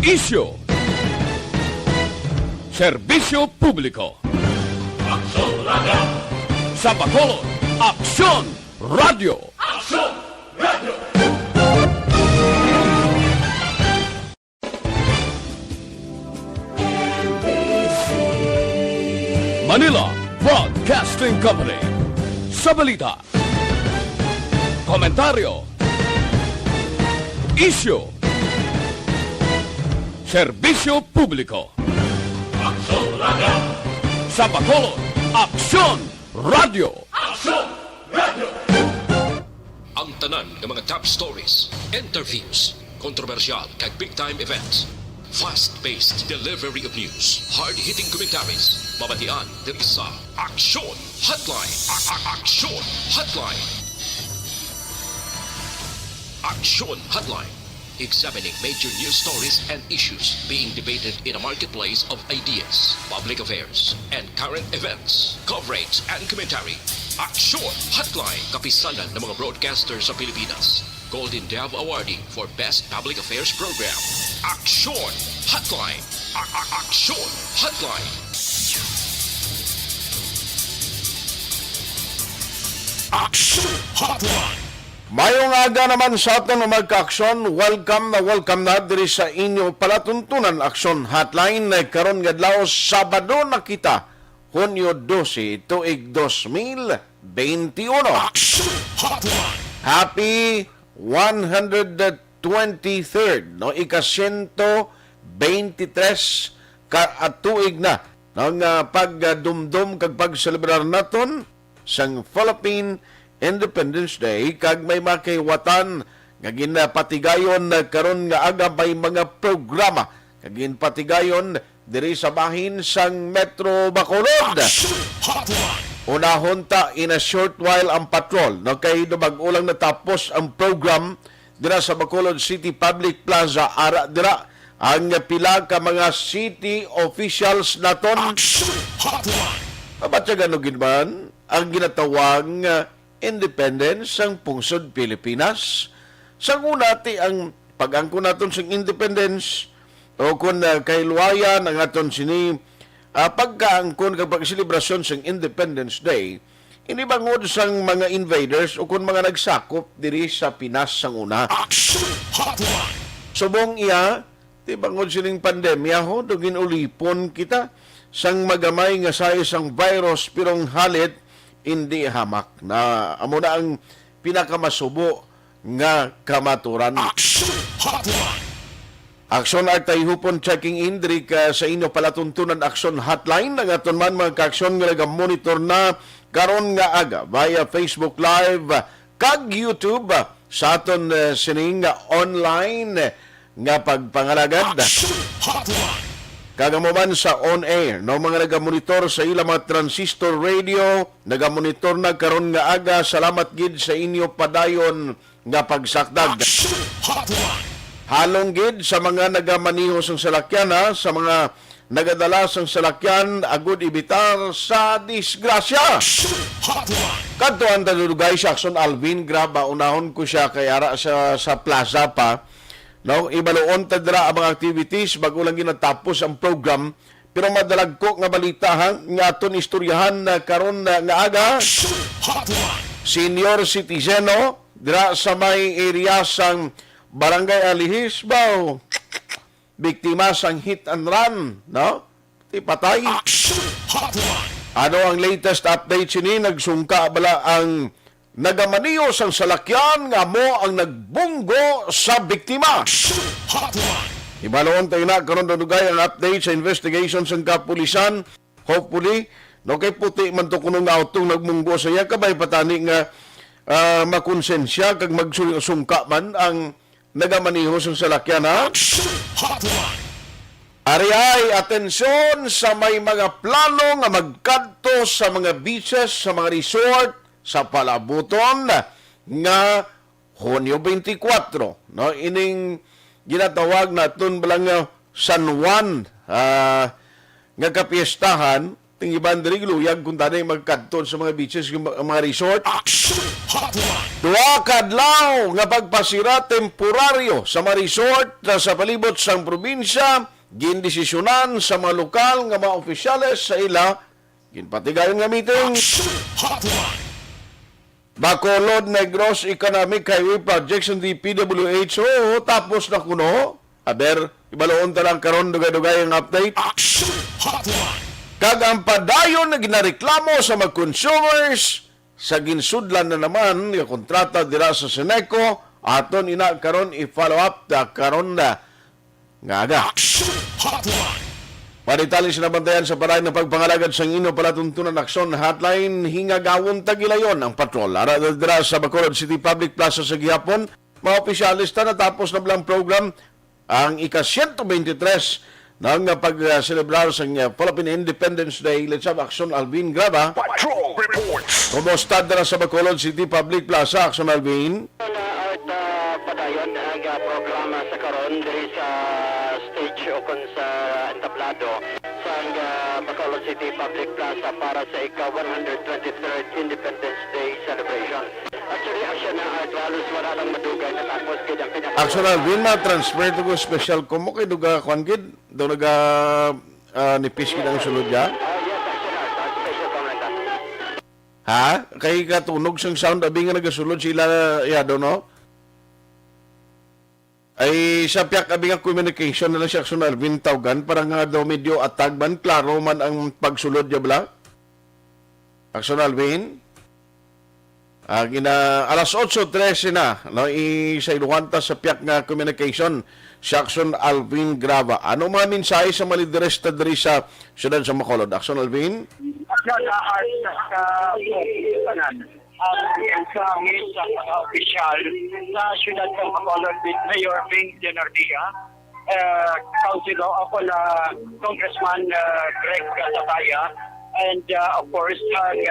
Isyu, serbisyo publiko. Aksyon Radio! Sa Bacolod, Aksyon Radio. Aksyon Radio! Manila Broadcasting Company. Sa balita, komentaryo, isyu, serbisyo publiko. Aksyon Radio! Sa Bacolod, Aksyon Radio. Aksyon Radio! Ang tanan ng mga top stories, interviews, kontrobersyal kag big-time events. Fast-paced delivery of news, hard-hitting commentaries, babatian diri sa Aksyon Hotline. Aksyon Hotline. Aksyon Hotline. Examining major news stories and issues being debated in a marketplace of ideas, public affairs, and current events. Coverage and commentary. Aksyon Hotline. Kapisanan ng mga broadcasters sa Pilipinas. Golden Dove Awardee for Best Public Affairs Program. Aksyon Hotline. Aksyon Hotline. Aksyon Hotline! Mayong aga naman sa aton magka-aksyon. Welcome na diri sa inyo palatuntunan Aksyon Hotline. Karon nga adlaw Sabado na kita, Hunyo 12, tuig 2021. Aksyon Hotline! Happy 123rd, no? Ika-123 ka tuig na ng pagdumdum kag pagselebrar naton sang Philippine Independence Day, kag may makiwatan nga ginapatigayon karon nga aga may mga programa kag ginpatigayon diri sa bahin sang Metro Bacolod. Unahon ta in a short while ang patrol, no, kay dumag-ulang natapos ang program dira sa Bacolod City Public Plaza. Ara dira ang pila ka mga city officials naton. Kabatyagan man ang ginatawang independence sang pungsod Pilipinas. Sa unati ang pag-angko naton sang independence o kung kailuwayan ang aton sini pagkaangkon kapag selebrasyon sang Independence Day, inibangod sang mga invaders o kung mga nagsakop diri sa Pinas sang una. Subong iya, tibangod sining pandemya ho, dugin ulipon kita sang magamay nga sayo sang virus pirong halit hindi hamak na amo na ang pinakamasubo nga kamaturan. Aksyon at Tayhopon checking in diri ka sa inyo palatuntunan Aksyon Hotline. Ang aton man mga ka-aksyon nga naga-monitor na karon nga aga via Facebook Live kag YouTube sa aton sining online nga pagpangalagad. Kagamuman sa on-air, no, mga nagamonitor sa ilang mga transistor radio, nagamonitor na karon nga aga. Salamat gid sa inyo padayon nga pagsakdag. Halong gid sa mga nagamaniho sang salakyan, sa mga nagadala sang salakyan, agud ibitar sa disgrasya. Kadto ang dalugay sa Aksyon Alvin, graba unahon ko siya kay ara sa plaza pa. No, ibaluon ta dira ang mga activities bago lang ginatapos ang program, pero madalag ko nga balita nga aton istoryahan karon nga aga. Senior citizen, no, dira sa may area sang Barangay Alihis ba, biktima sang hit and run, no? Patay. Ano ang latest update sini? Nagsungka bala ang nagamaniyo sang salakyan nga mo ang nagbunggo sa biktima. Ibaloon tayo na karon dugay ang update sa investigation sang kapulisan. Hopefully, no, kay puti man to kuno nga autong nagmunggo sa iya, kabay patani nga makonsensya kag magsungka man ang nagamaniho sang salakyan, ha? Ari ay atensyon sa may mga plano nga magkadto sa mga beaches, sa mga resort, sa palabuton nga Hunyo 24. No? Ining ginatawag naton balang San Juan nga kapiestahan tingiban diri luyag kung tanay magkadton sa mga beaches, yung mga resort. Aksyon Hotline. Duha kadlaw nga pagpasira temporaryo sa mga resort sa palibot sang probinsya, gindesisyonan sa mga lokal nga mga opisyales sa ila, ginpatigayon nga meeting. Aksyon Hotline. Bacolod Negros Economic Highway Projects ng DPWH tapos na kuno. Aber, ibaloon talang karon dugay-dugay ang update. Aksyon Hotline. Kag ang padayon na ginareklamo sa mga consumers sa ginsudlan na naman yung kontrata dira sa Seneco aton ina karon i-follow up ta karon na nga aga. Aksyon Hotline. Panitali sinabantayan sa parang ng pagpangalagad sa ino palatuntunan Aksyon Hotline hingagawon tagilayon ang patrol. Ara dira sa Bacolod City Public Plaza sa gihapon, mga opisyalista natapos na bilang program ang ika-123 nang pag-celebrar sa Philippine Independence Day. Let's have Aksyon Alvin Graba. Patrol reports. Kumusta dira sa Bacolod City Public Plaza, Aksyon Alvin? At padayon ang programa sa karon diri sa stage o kon sa entablado sa Bacolod City Public Plaza para sa ika-123rd Independence Day celebration. Actually, asya na halos wala lang madugay natapos kid ang pinaka. Aksyon Alvin, ma-transfer to go special kumo kay duga kwan gid daw naga nipis gid ang sulod ya. Yes, actually, special comment. Ha? Kay katunog sang sound abi nga nagasulod sila ya do no? Ay sa piyak abi nga communication na lang si Aksyon Alvin tawgan para nga daw medyo atagban klaro man ang pagsulod ya bala. Aksyon Alvin? Alas 8:13 na, no, isailuhanta sa piyak nga communication si Aksyon Alvin Grava. Ano mga mensahe sa malidiresta diri sa siyudad sa Bacolod? Aksyon Alvin? Aksyon na art sa kanan. Sa mga opisyal sa siyudad ng Bacolod with Mayor Bing Denardia, Councilor ako na Congressman Greg Sataya, and of course, ang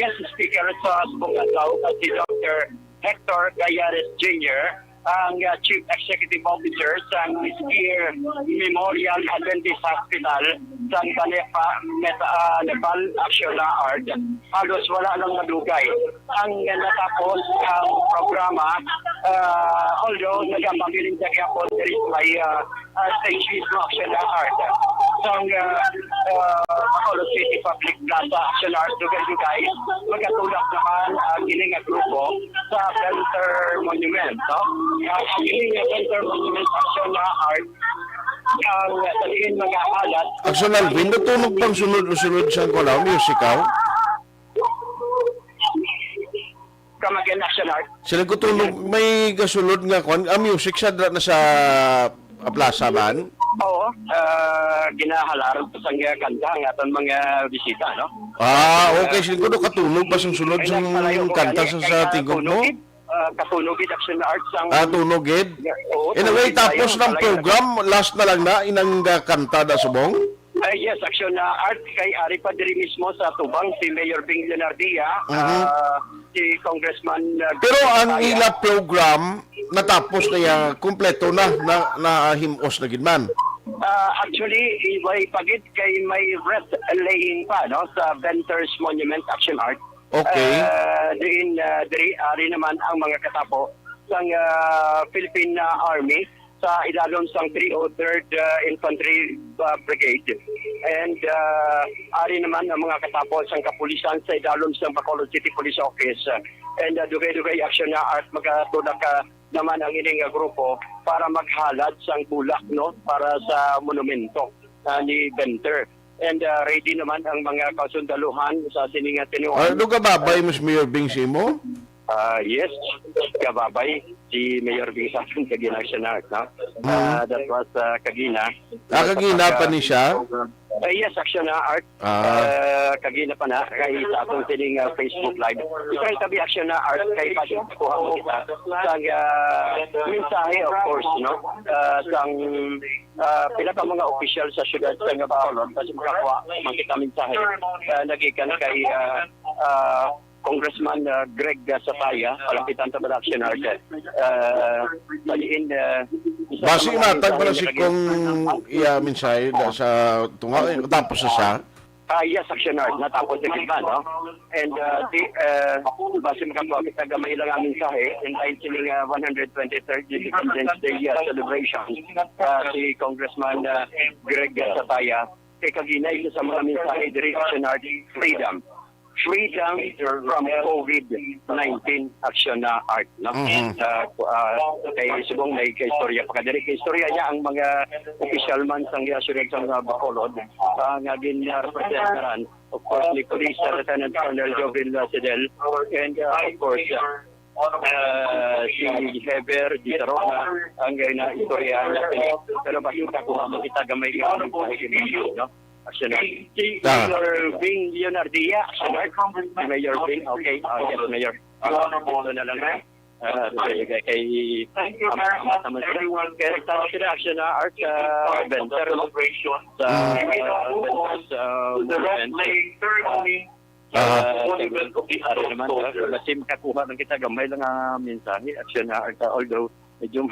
guest speaker sa Bungataw, si Dr. Hector Gallares Jr., ang Chief Executive Officer sa Miskir Memorial Adventist Hospital sa Nepal Action na Art. Halos wala lang madugay. Ang natapos ang programa, although nagpabiling sa Gapon, there is my stage mismo Action na Art. Sa Bacolod City Public Plaza Action Art, dugay-dugay, magkatulak naman ang ining grupo sa Center Monument. No? Ang ining Center Monument Action na Art, ang sabihin mga alat. Aksyon Alvin, natunog pang sunod-sunod sa kolaw, musical? Kamagyan Action Art. Sila ko tunog, may gasulod nga kwan, music sa na sa plaza man? Oo, ginahalar sa kanta ng aton mga bisita, no? Okay. Sila ko katunog pa sang sunod sa kanta sa tingog mo? Katunogid Action Arts ang Tunogid? Oo, Anyway, tunogid tapos tayo, ng program, last na lang na, inang kanta da subong? Yes, Action Art kay Ari pa diri mismo sa Tubang, si Mayor Bing Leonardia, si Congressman Pero ang ila program, natapos na yung kumpleto na himos na gidman. actually, may pagit kay may wreath laying pa, no, sa Venters Monument Action Art. Okay. Diri ari naman ang mga katapo sang Philippine Army sa ilalom sang 303rd Infantry Brigade. And ari naman ang mga katapo sang kapulisan sa ilalom sang Bacolod City Police Office. And dugay-dugay action na art magatulak naman ang ining grupo para maghalad sang bulak, no, para sa monumento ni Venter. And ready naman ang mga kasundaluhan sa sininga tinuan. Ano ka babay, Ms. Mayor Bing Simo? Yes, kababay si Mayor Bing sa Kagina Action Art. No? That was Kagina. Kagina pa ni siya? Yes, Action Art. Kagina pa na kay sa atong sining Facebook Live. Ikay tabi Action Art kay pagkuha mo kita sa mensahe, of course, no? Sang pila ka mga official sa syudad sa Bacolod kasi makakuha makita mensahe nagikan kay Congressman Greg Sataya, palapitan sa Action Art. Saliin Basi matag pala si kong iya mensahe sa tunga tapos sa siya. Yes, Aksyon Art, natapos na kita, no? And base makakuha kita gamay lang ang mensahe in line sining 123rd Independence Day celebration si Congressman Greg Sataya kay kaginay sa mga mensahe diri Aksyon Art, freedom from COVID-19 Aksyon Art, no? Kay subong may kaistorya pa kadiri kaistorya niya ang mga official man sang asyurek sa Bacolod nga gin-representaran of course ni Police Lieutenant Colonel Jovel Sidel and of course si Heber Di Tarona ang na istorya niya pero basta kung kita gamay ka ng pakikinig, no? Aksyon Art. Si Mayor Bing Leonardia, Aksyon Art. Si Mayor Bing, okay. Yes, Mayor. Ito na lang na. Kay everyone. Kaya nagtawag sila Aksyon Art Venture celebration sa movement. Masim kakuha ng kita gamay lang ang mensahe Aksyon Art although medyo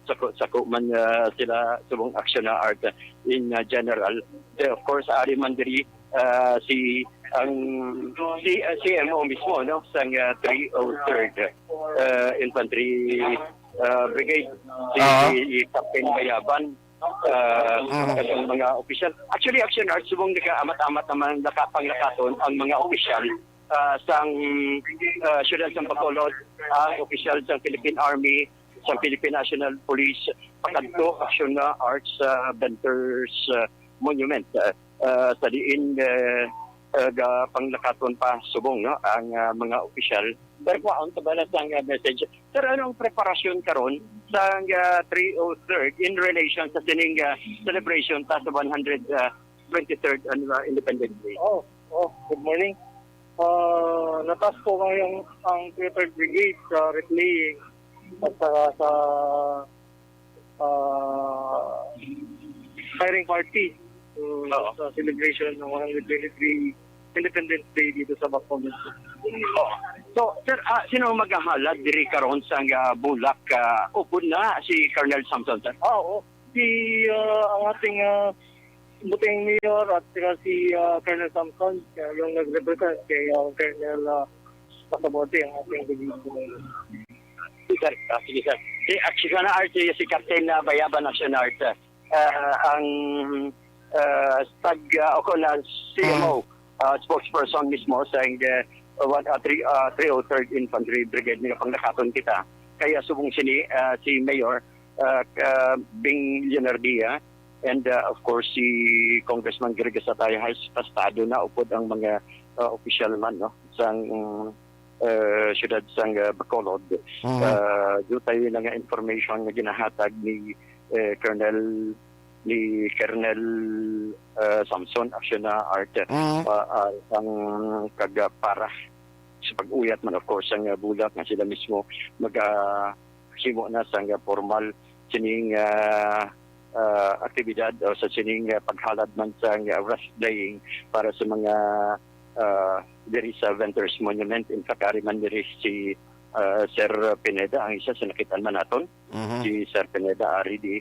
sako man sila subong Aksyon Art in general. Of course, ari man diri si CMO mismo, no, sang 303rd Infantry Brigade, si Captain Bayaban, ang mga opisyal. Actually, Aksyon Art, subong naka-amat-amat naman nakapanglakaton ang mga opisyal sang syudad ng Bacolod, ang opisyal sang Philippine Army, sa Philippine National Police, pakadto Aksyon Arts Venters Monument sa diin panglakaton pa subong, no, ang mga opisyal. Pero kuhaan ta balas ang message. Sir, anong preparasyon karon sa 303rd in relation sa sining celebration sa 123rd Independence Day? Good morning. Natas ko ngayong ang 3rd Brigade sa replaying at saka sa firing party sa celebration ng 123 Independence Day dito sa Bacolod. So, sir, sino maghahalad diri karon sa Bulak? Upod na si Colonel Samson, sir? Oo. Si ang ating buting mayor at saka si Colonel Samson, yung nag-represent kay Colonel Pasabote, ang ating brigade. Sir, sige sir. Si Aksyon Art, si Captain Bayaban Aksyon Art, ang ako na CMO, spokesperson mismo sa 303rd Infantry Brigade nga panglakaton kita. Kaya subong sini si Mayor Bing Leonardia and of course si Congressman Greg Sataya has pastado na upod ang mga official man, no, sang siyudad sang Bacolod. Doon tayo lang information na ginahatag ni Colonel Samson Aksyon Art ang kagapara sa pag-uyat man of course ang Bulak nga sila mismo maghimo na sang formal sining aktibidad o sa sining paghalad man sang rest playing para sa mga diri sa Venters Monument. In fact, ari man diri si Sir Pineda, ang isa sa nakitaan man naton. Si Sir Pineda ari di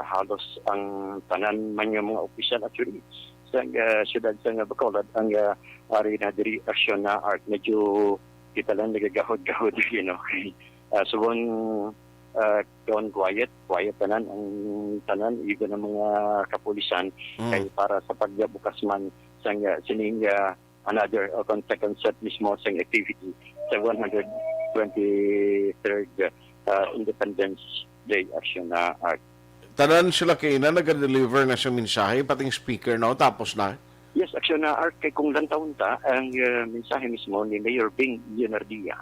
halos ang tanan man yung mga opisyal actually sa siyudad sa Bacolod ang ari na diri Aksyon Art. Medyo kita lang nagagahod-gahod, you know. Subon quiet tanan ang tanan even ang mga kapulisan kay para sa pagbukas man sang sining another second set mismo sang activity sa 123rd Independence Day Aksyon Art. Tanan sila kay na nag-deliver na siyang mensahe, pating speaker na, tapos na. Yes, Aksyon Art, kay kung lantaon ta, ang mensahe mismo ni Mayor Bing Leonardia,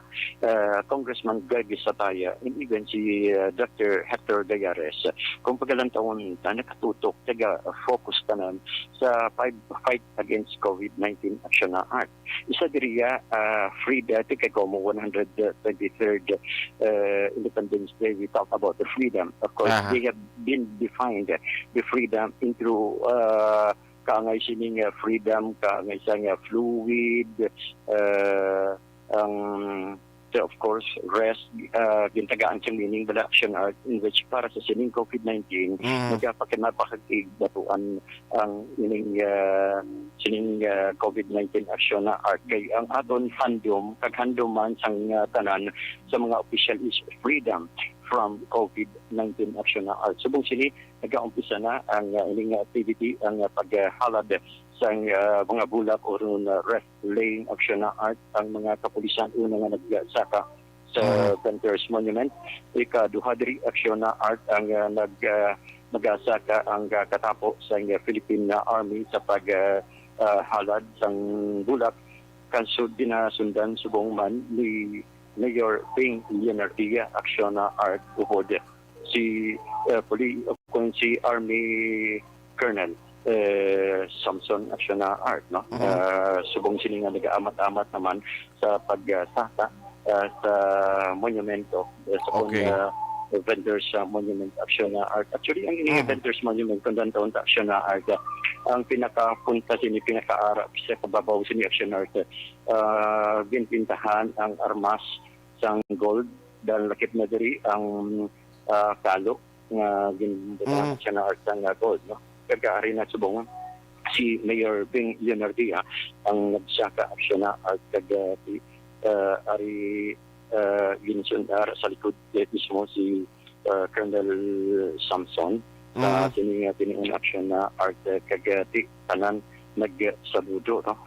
Congressman Greg Sataya, and even si Dr. Hector Gayares, kung pagkalantaon ta, nakatutok, taga-focus tanan sa fight against COVID-19 Aksyon Art. Isa diriya, free dati kay como 123rd Independence Day, we talk about the freedom. Of course, they have been defined the freedom into kaangay sining freedom, kaangay sang fluid, ang of course, rest, gintagaan sa meaning bala action art in which para sa sining COVID-19, nagpakinapakagig batuan ang ining sining COVID-19 action na art. Kay ang aton handom, kaghandom man sang tanan sa mga official is freedom from COVID-19 action na art. Subong sini, nag-aumpisa na ang ining activity, ang paghalad sa mga bulak o rest laying action na art ang mga kapulisan una nga nagsaka sa Venters Monument. Ika-duhadri action na art ang nagasaka ang katapo sa Philippine Army sa paghalad sang bulak kansud dinasundan subong man ni Mayor Ping Leonardia action na art upod si si Army Colonel Samson action na art, no? Subong sini nga nag-aamat-amat naman sa pagsaka sa monumento sa Vendors Monument action na art. Actually, ang Vendors Monument kung taon action na art, ang pinakapunta sini, pinaka-ara sa kababaw sini action na art, ginpintahan ang armas sang gold dahil lakip na diri ang kalo nga ginpintahan action na art sang gold, no? Kagaari na subong si Mayor Bing Leonardia ang nagsaka action na art ari ginsundar sa likod mismo si Colonel Samson sa tiningon action na art kagati tanan nagsaludo, no?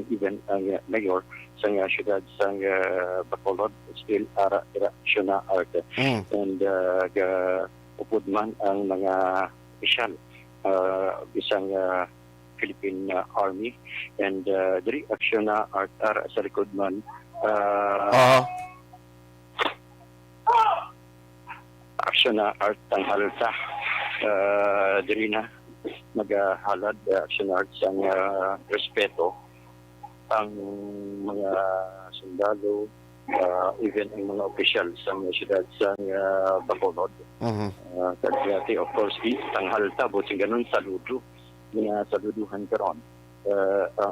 Even ang mayor sa siyudad sa Bacolod still ara action na art and upod man ang mga opisyal isang Philippine Army and diri action na art sa likod man action na art ang halta diri na maghalad action art sang respeto ang mga sundalo even ang mga opisyal sa siyudad sa Bacolod. Kagati, of course, tanghal tabot sing ganun saludo nga saluduhan karon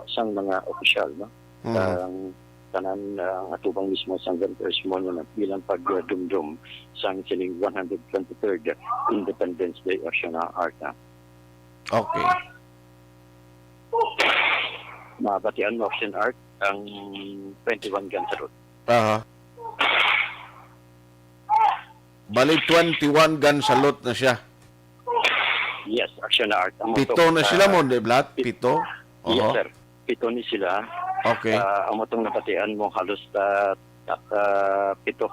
sang mga opisyal, no? Tanan atubang mismo sang Venters Monument bilang pagdumdum sang sining 123rd Independence Day action na art. Okay. Mabatian mo action art ang 21 gun salute. Balik 21 gun salute na siya. Yes, action art. Pito na sila mo, de Blat? Pito? Yes, sir. Pito ni sila. Okay. Ang motong napatian mo halos pito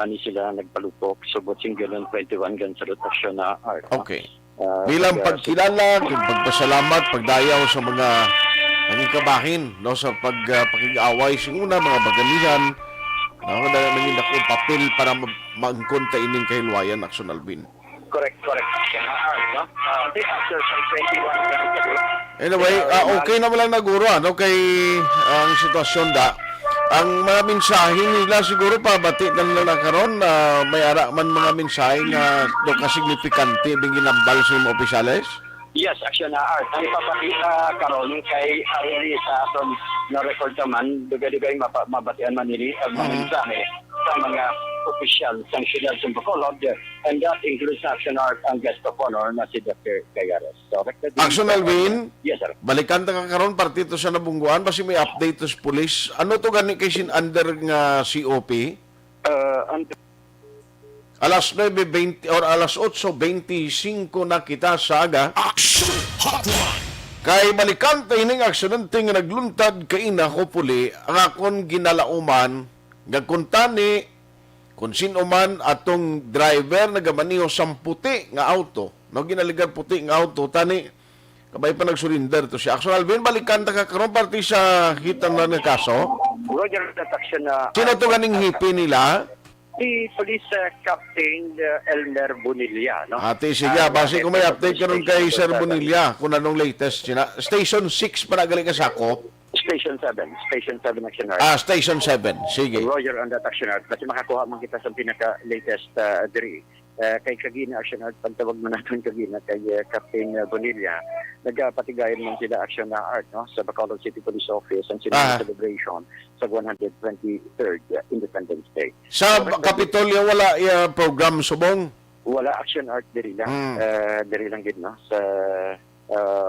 ni sila nagpalupok. So, botsing ganun 21 gun salute action na art. Okay. Bilang pagkilala, pagpasalamat, pagdayaw sa mga naging kabahin, no, sa pakig-away sa una, mga bagalihan, na naging ako papel para magkunta ining kahilwayan, Aksyon Alvin. Correct. Action na art, no? After some 21 gun salute. Anyway, okay naman lang naguro, ano, kay ang sitwasyon da. Ang mga mensahe nila siguro pabati lang karon na may ara man mga mensahe nga do ka signifikante bing ginambal sa mga opisyales. Yes, action na art. Ang ipapakita karon kay ari sa aton na record naman dugay-dugay mabatian man nili ang mga mensahe sa mga opisyal sa siyudad sa Bacolod, and that includes action art ang guest of honor na si Dr. Gayares. So, Aksyon Alvin? Yes, sir. Balikan ta ka karon partito sa nabungguan basi may update sa pulis. Ano to gani kay sin under nga COP? Alas 9:20 or alas 8:25 na kita sa aga. Action Hotline. Kay balikan ta ining aksidente nga nagluntad kay ina ko puli ang akon ginalauman gagkuntani kung sino man atong driver nagamaniho sang puti nga auto. No ginaligar puti nga auto tani kabay pa nagsurrender to siya. Aksyon Alvin, balikan ta ka karon parti sa hitan na ng kaso. Roger, that action na... Sino to ganing hipi nila? Si Police Captain Elmer Bonilla, no? Ate, sige, base kung may update karon kay Sir Bonilla kung anong latest sina. Station 6 para gali ka sakop. Station 7 action art. Station 7. Sige. Roger on that action art. Kasi makakuha man kita sa pinaka-latest diri kay Kagina Aksyon Art, pagtawag mo natin Kagina, kay Captain Bonilla, nagpatigayan man sila Aksyon na Art no, sa Bacolod City Police Office ang sila celebration sa 123rd Independence Day. Sa Kapitolyo wala program subong? Wala Aksyon Art diri lang gid no, sa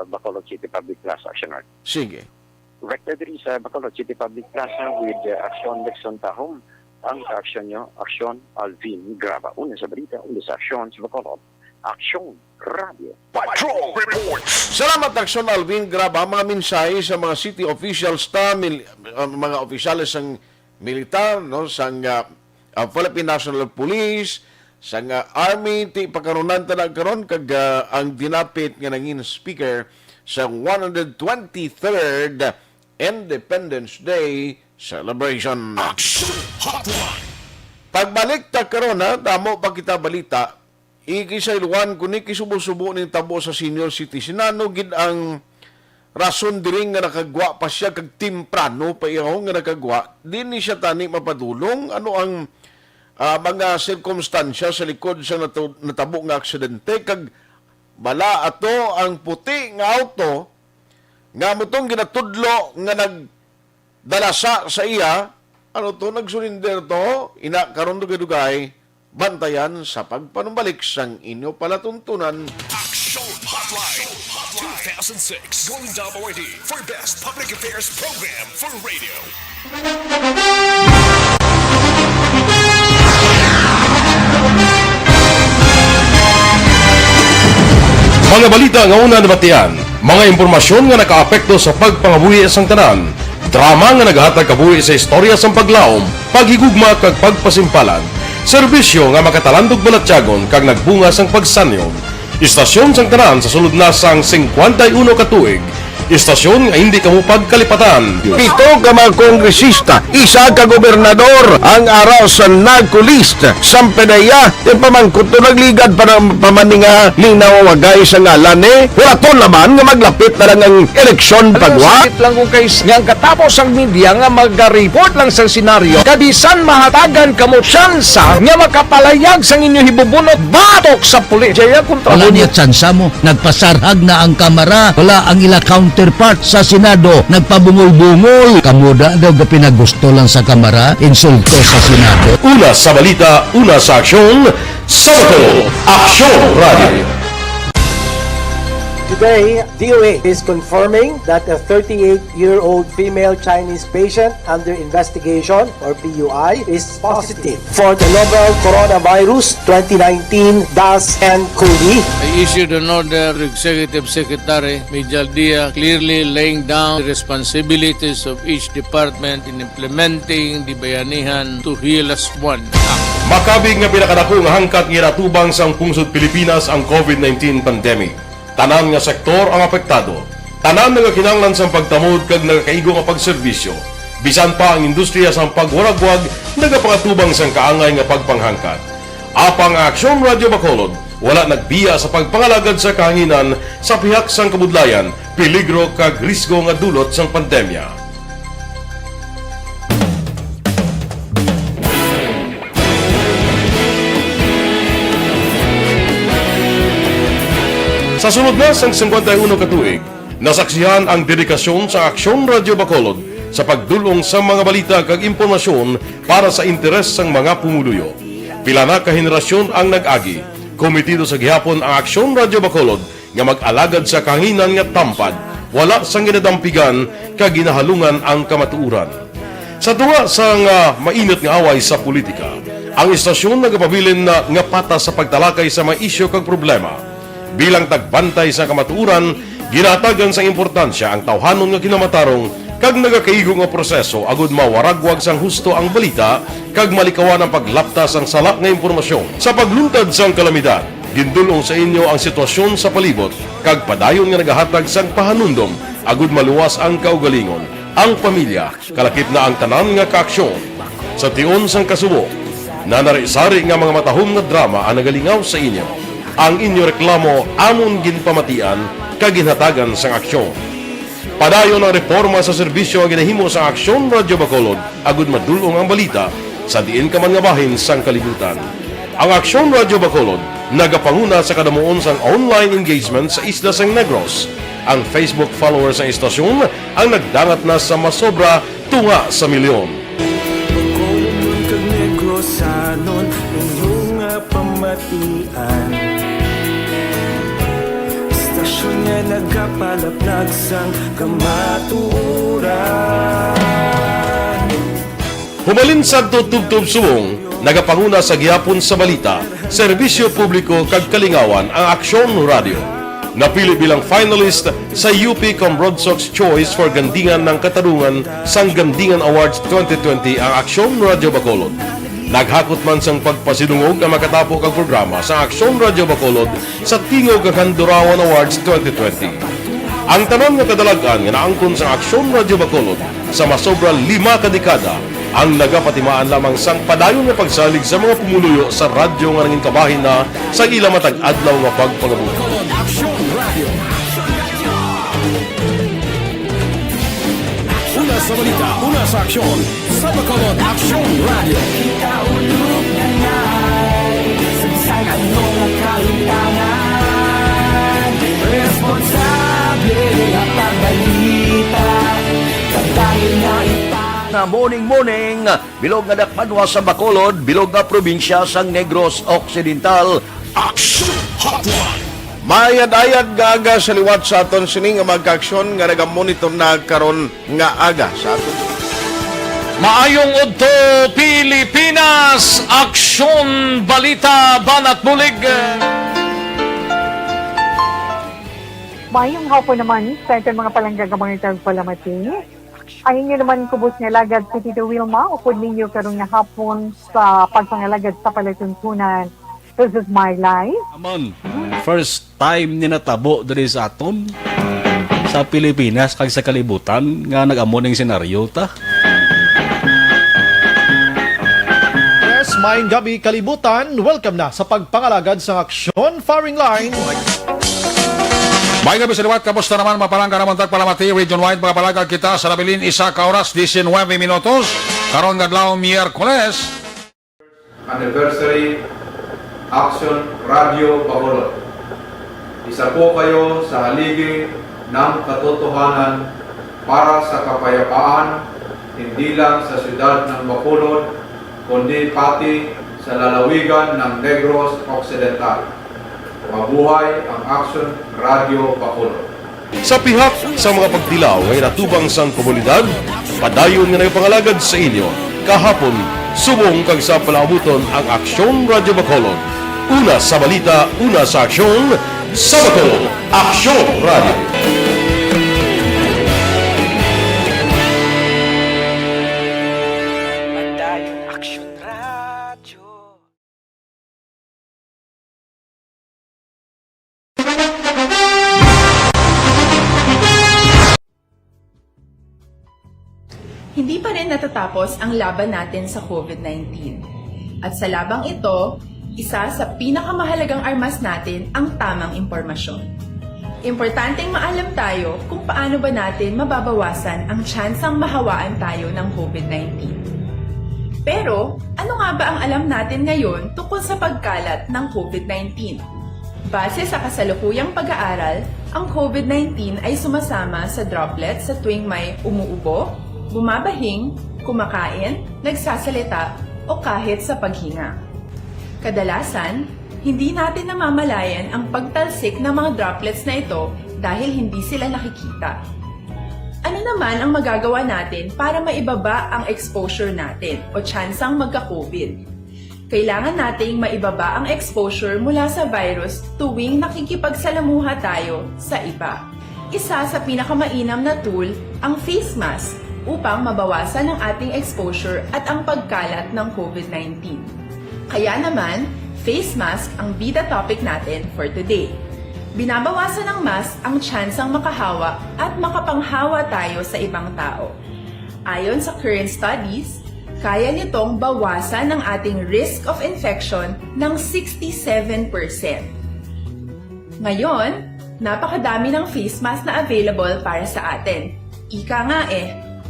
Bacolod City Public Plaza Aksyon Art. Sige. Rector diri sa Bacolod City Public Plaza with Aksyon Lexon Tahom. Ang aksyon nyo, Aksyon Alvin Graba. Una sa balita, una sa Aksyon sa Bacolod. Aksyon Radio. Patrol Report. Salamat Aksyon Alvin Graba. Mga mensahe sa mga city officials mga opisyalis ng militar, no, sa Philippine National Police, sa Army, ti pagkaronan talag karon kag ang dinapit nga nangin speaker sa 123rd Independence Day celebration. Action Hotline. Pagbalik ta karon damo pa kita balita. Ikisayluan kunik kisubo-subo ning tabo sa senior citizen. Ano gid ang rason diri nga nakagwa pa siya kag temprano pa iyaw nga nakagwa. Dinhi siya tani mapadulong. Ano ang mga sirkumstansya sa likod sa natabo nga aksidente kag bala ato ang puti nga auto nga mutong ginatudlo nga dalasa sa iya, ano to, nagsurinder to, karon dugay-dugay, bantayan sa pagpanumbalik sang inyo palatuntunan. Action Hotline. 2006 Golden Double ID for Best Public Affairs Program for Radio. Mga balita nga una nabatian, mga impormasyon nga nakaapekto sa pagpangabuhi sang tanan, drama nga naghatag kabuhi sa istorya sang paglaom, paghigugma kag pagpasimpalan, serbisyo nga makatalandog balatyagon kag nagbunga sang pagsanyog, istasyon sang tanan sa sulod na sang 51 ka tuig, istasyon nga hindi kamupag kalipatan. Pito ka mga kongresista, isa ka gobernador, ang araw sa nagkulist, sampedaya, pamangkot to nagligad para pamaninga linaw wagay sa ngalan wala to naman nga maglapit na lang ang eleksyon pagwa. Sakit lang kung kayo nga katapos ang media nga mag-report lang sa senaryo, kabisan mahatagan kamo tsansa nga makapalayag sa inyo hibubunot batok sa pulis. Jaya kontra Wala niya tsansa mo, nagpasarhag na ang kamara, wala ang ila counterpart sa Senado, nagpabungol-bungol. Kamuda daw pinagusto lang sa kamara, insulto sa Senado. Una sa balita, una sa aksyon, Sabado, Aksyon Radio. Today, DOA is confirming that a 38-year-old female Chinese patient under investigation, or PUI, is positive for the novel coronavirus 2019-nCoV. I issued an order to Executive Secretary Major Dia clearly laying down the responsibilities of each department in implementing the Bayanihan to Heal as One Act. Makabig nga pinakadako nga hangkat nga natubang sang pungsod Pilipinas ang COVID-19 pandemic. Tanan nga sektor ang apektado. Tanan nga kinahanglan sang pagtamod kag nagakaigo nga pagserbisyo. Bisan pa ang industriya sang pagwaragwag nagapakatubang sang kaangay nga pagpanghangkat. Apang Aksyon Radio Bacolod wala nagbiya sa pagpangalagad sa kahanginan sa pihak sang kabudlayan, peligro kag risgo nga dulot sang pandemya. Sa sunod na sang 51 katuig, nasaksihan ang dedikasyon sa Aksyon Radio Bacolod sa pagdulong sa mga balita kag impormasyon para sa interes sang mga pumuluyo. Pila na ka henerasyon ang nag-agi, komitido sa gihapon ang Aksyon Radio Bacolod nga mag-alagad sa kahanginan nga tampad, wala sang ginadampigan kag ginahalungan ang kamatuuran. Sa tunga sang mainit nga away sa politika, ang istasyon nagapabilin na nga patas sa pagtalakay sa mga isyu kag problema. Bilang tagbantay sa kamatuuran, ginatagan sa importansya ang tawhanon nga kinamatarong kag nagakaigo nga proseso agud mawaragwag sang husto ang balita kag malikawan ang paglaptas ang sala nga impormasyon. Sa pagluntad sang kalamidad, gindulong sa inyo ang sitwasyon sa palibot kag padayon nga nagahatag sang pahanundom agud maluwas ang kaugalingon, ang pamilya, kalakip na ang tanan nga kaaksyon. Sa tion sang kasubo, nanari-sari nga mga matahom nga drama ang nagalingaw sa inyo. Ang inyo reklamo amon ginpamatian kag ginhatagan sang aksyon. Padayon ang reforma sa serbisyo ang ginahimo sa Aksyon Radio Bacolod agud madulong ang balita sa diin ka man nga bahin sang kalibutan. Ang Aksyon Radio Bacolod nagapanguna sa kadamuon sang online engagement sa Isla San Negros. Ang Facebook followers ng istasyon ang nagdangat na sa masobra tunga sa milyon. Bacolod kag Negros sanon inyong pamatian. Istasyon nga nagapalaplag sang kamatuuran. Humalin sa tubtub subong, nagapanguna sa gihapon sa balita, serbisyo publiko kag kalingawan ang Aksyon Radio. Napili bilang finalist sa UP Comrade Sox Choice for Gandingan ng Katarungan sang Gandingan Awards 2020 ang Aksyon Radio Bacolod. Naghakot man sang pagpasidungog ang makatapo kag programa sa Aksyon Radio Bacolod sa Tingog kag Handurawan Awards 2020. Ang tanon nga kadalagan nga naangkon sa Aksyon Radio Bacolod sa masobra 5 kadekada ang nagapatimaan lamang sang padayon nga pagsalig sa mga pumuluyo sa radyo nga nanging kabahin na sa ila matag adlaw nga pagpangabuhi. Aksyon Radio. Una sa balita, una sa aksyon. Sa Bacolod, Aksyon Radio. Ikaulog na ngay, sagsang anong nakalintangan. Responsable ang pagbalita, dahil na Na morning, bilog nga dakpanwa sa Bacolod, bilog nga probinsya sang Negros Occidental. Aksyon Hotline. Mayad-ayad nga aga sa liwat sa aton sining nga magka-aksyon nga nagamonitor na karon nga aga sa aton. Maayong udto Pilipinas, Aksyon Balita Banat Bulig. Mayong hapon naman sa itong mga palanggagamang itang palamati. Ang inyo naman kubos nga lagad sa Tito Wilma, upod ninyo karong nga hapon sa pagpangalagad sa palatuntunan. This is my life. Amon, first time ni natabo diri sa aton sa Pilipinas kag sa kalibutan nga nag-amon ning senaryo ta. Yes, maayong gabi kalibutan. Welcome na sa pagpangalagad sa Aksyon Firing Line. May gabi sa liwat, kamusta naman mapalangga naman tagpalamati, region-wide mga palagag kita sa Rabilin, 1 oras, 19 minutos, karon gadlaw Miyerkules. Anniversary Aksyon Radio Bacolod. Isa po kayo sa haligi ng katotohanan para sa kapayapaan, hindi lang sa siyudad ng Bacolod, kundi pati sa lalawigan ng Negros Occidental. Mabuhay ang Aksyon Radio Bacolod. Sa pihak sa mga pagdilaw ngay natubang sang komunidad, padayon nga nagpangalagad sa inyo. Kahapon, subong kag sa palaabuton ang Aksyon Radio Bacolod. Una sa balita, una sa aksyon, sa Bacolod, Aksyon Radio. Hindi pa rin natatapos ang laban natin sa COVID-19. At sa labang ito, isa sa pinakamahalagang armas natin ang tamang impormasyon. Importanteng maalam tayo kung paano ba natin mababawasan ang tsansang mahawaan tayo ng COVID-19. Pero, ano nga ba ang alam natin ngayon tungkol sa pagkalat ng COVID-19? Base sa kasalukuyang pag-aaral, ang COVID-19 ay sumasama sa droplets sa tuwing may umuubo, bumabahing, kumakain, nagsasalita, o kahit sa paghinga. Kadalasan, hindi natin namamalayan ang pagtalsik ng mga droplets na ito dahil hindi sila nakikita. Ano naman ang magagawa natin para maibaba ang exposure natin o tsansang magka-COVID? Kailangan nating maibaba ang exposure mula sa virus tuwing nakikipagsalamuha tayo sa iba. Isa sa pinakamainam na tool ang face mask upang mabawasan ang ating exposure at ang pagkalat ng COVID-19. Kaya naman, face mask ang bida topic natin for today. Binabawasan ng mask ang tsansang makahawa at makapanghawa tayo sa ibang tao. Ayon sa current studies, kaya nitong bawasan ang ating risk of infection ng 67%. Ngayon, napakadami ng face mask na available para sa atin. Ika nga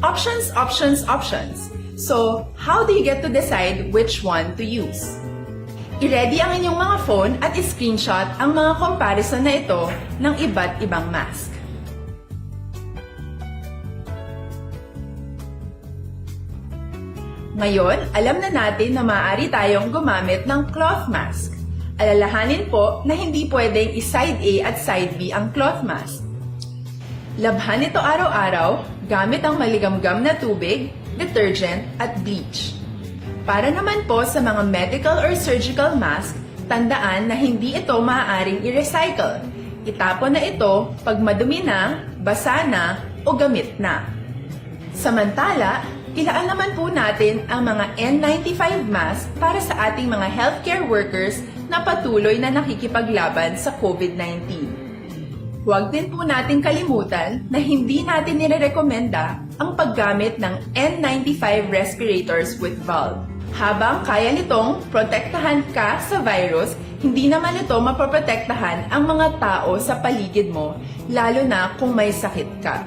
options, options, options. So, how do you get to decide which one to use? I-ready ang inyong mga phone at i-screenshot ang mga comparison na ito ng iba't ibang mask. Ngayon, alam na natin na maaari tayong gumamit ng cloth mask. Alalahanin po na hindi pwedeng i-side A at side B ang cloth mask. Labhan ito araw-araw gamit ang maligamgam na tubig, detergent at bleach. Para naman po sa mga medical or surgical mask, tandaan na hindi ito maaaring i-recycle. Itapon na ito pag madumi na, basa na o gamit na. Samantala, ilaan naman po natin ang mga N95 mask para sa ating mga healthcare workers na patuloy na nakikipaglaban sa COVID-19. Huwag din po natin kalimutan na hindi natin nirerekomenda ang paggamit ng N95 respirators with valve. Habang kaya nitong protektahan ka sa virus, hindi naman ito mapoprotektahan ang mga tao sa paligid mo, lalo na kung may sakit ka.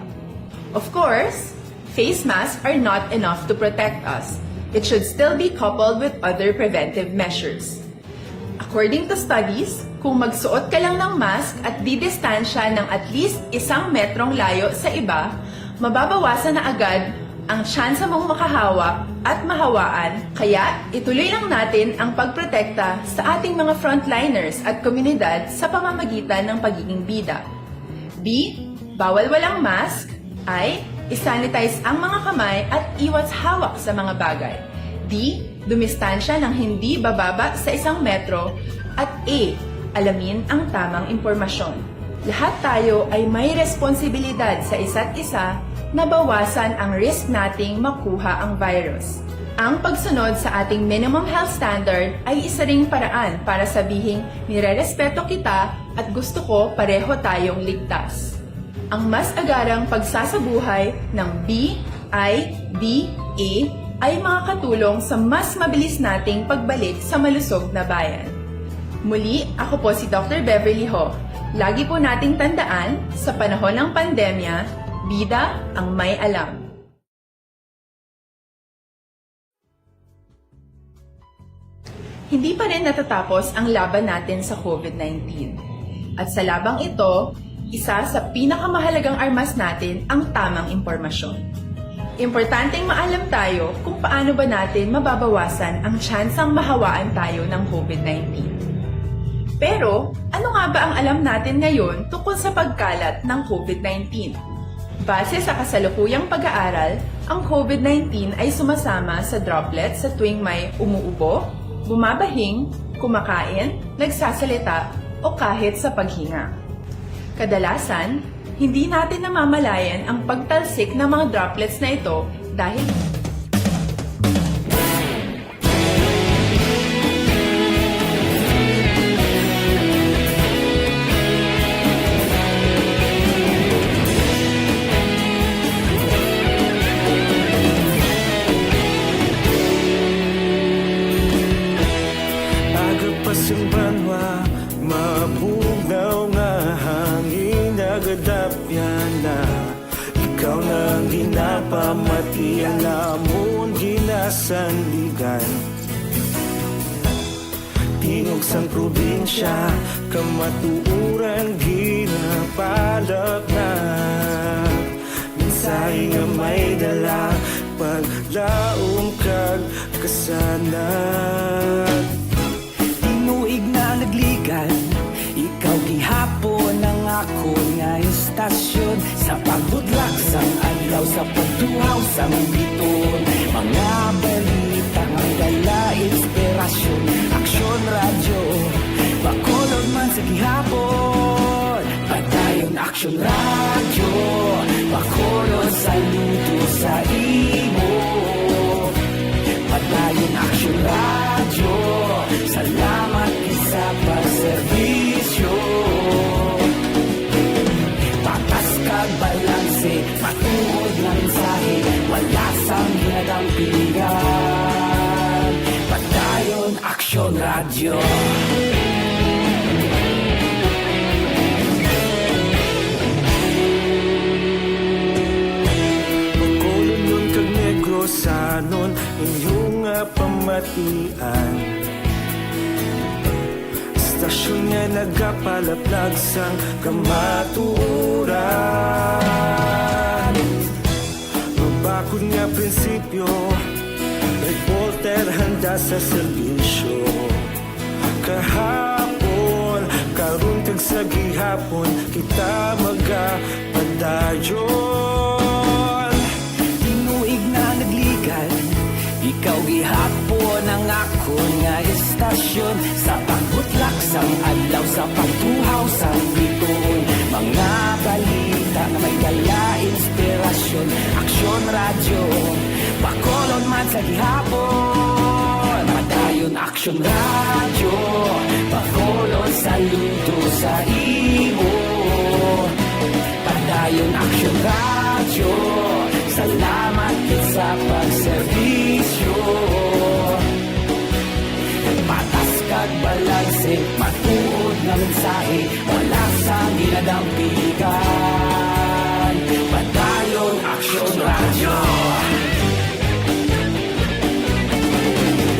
Of course, face masks are not enough to protect us. It should still be coupled with other preventive measures. According to studies, kung magsuot ka lang ng mask at didistansya ng at least 1 metrong layo sa iba, mababawasan na agad ang tsansa mong makahawak at mahawaan, kaya ituloy lang natin ang pagprotekta sa ating mga frontliners at komunidad sa pamamagitan ng pagiging bida. B. Bawal walang mask. I. Isanitize ang mga kamay at iwas hawak sa mga bagay. D. Dumistansya ng hindi bababa sa 1 metro. At A. Alamin ang tamang impormasyon. Lahat tayo ay may responsibilidad sa isa't isa na bawasan ang risk nating makuha ang virus. Ang pagsunod sa ating minimum health standard ay isa ring paraan para sabihing nirerespeto kita at gusto ko pareho tayong ligtas. Ang mas agarang pagsasabuhay ng B, I, D, A ay makakatulong sa mas mabilis nating pagbalik sa malusog na bayan. Muli, ako po si Dr. Beverly Ho. Lagi po nating tandaan, sa panahon ng pandemya, bida ang may alam. Hindi pa rin natatapos ang laban natin sa COVID-19. At sa labang ito, isa sa pinakamahalagang armas natin ang tamang impormasyon. Importanteng maalam tayo kung paano ba natin mababawasan ang tsansang mahawaan tayo ng COVID-19. Pero, ano nga ba ang alam natin ngayon tungkol sa pagkalat ng COVID-19? Base sa kasalukuyang pag-aaral, ang COVID-19 ay sumasama sa droplets sa tuwing may umuubo, bumabahing, kumakain, nagsasalita, o kahit sa paghinga. Kadalasan, hindi natin namamalayan ang pagtalsik ng mga droplets na ito dahil Banwa, mabugaw nga hangin nagadapyan na ikaw nang ginapamatian namon ginasandigan. Tinog sang probinsya, kamatuuran ginapalak na minsay nga may dala paglaom kag kasanat. Tinuig na nagligan, ikaw gihapon ang ako nga istasyon sa pagbudlak sang adlaw sa pagduhaw sang biton. Mga balita nga dala inspirasyon, Aksyon Radio, Bacolod man sa gihapon. Padayon Aksyon Radio, Bacolod saludo sa imo. Padayon Aksyon Radio, salamat sa pagserbisyo. Patas kag balanse, matuod ng mensahe, wala sang ginadang pilihan. Padayon Aksyon Radio. Bacolod nun kag Negros sanon inyong pamatian. aksyon nga nagapalaplag sang kamaturan. Mabakod nga prinsipyo, reporter handa sa serbisyo. Kahapon, karun kag sa gihapon, kita magapadayon. Tinuig na nagligan, ikaw gihapon ang akon nga istasyon. Sa pagbutlak sang adlaw, sa pagtuhaw sang bituon, mga balita na may dala inspirasyon. Aksyon radyo, Bacolod man sa gihapon. Padayon Aksyon radyo, Bacolod saludo sa imo. Padayon Aksyon radyo, salamat kit sa pagserbisyo. Patas kag balanse, matuod nga mensahe, wala sang ginadampigan. Padayon Aksyon radyo.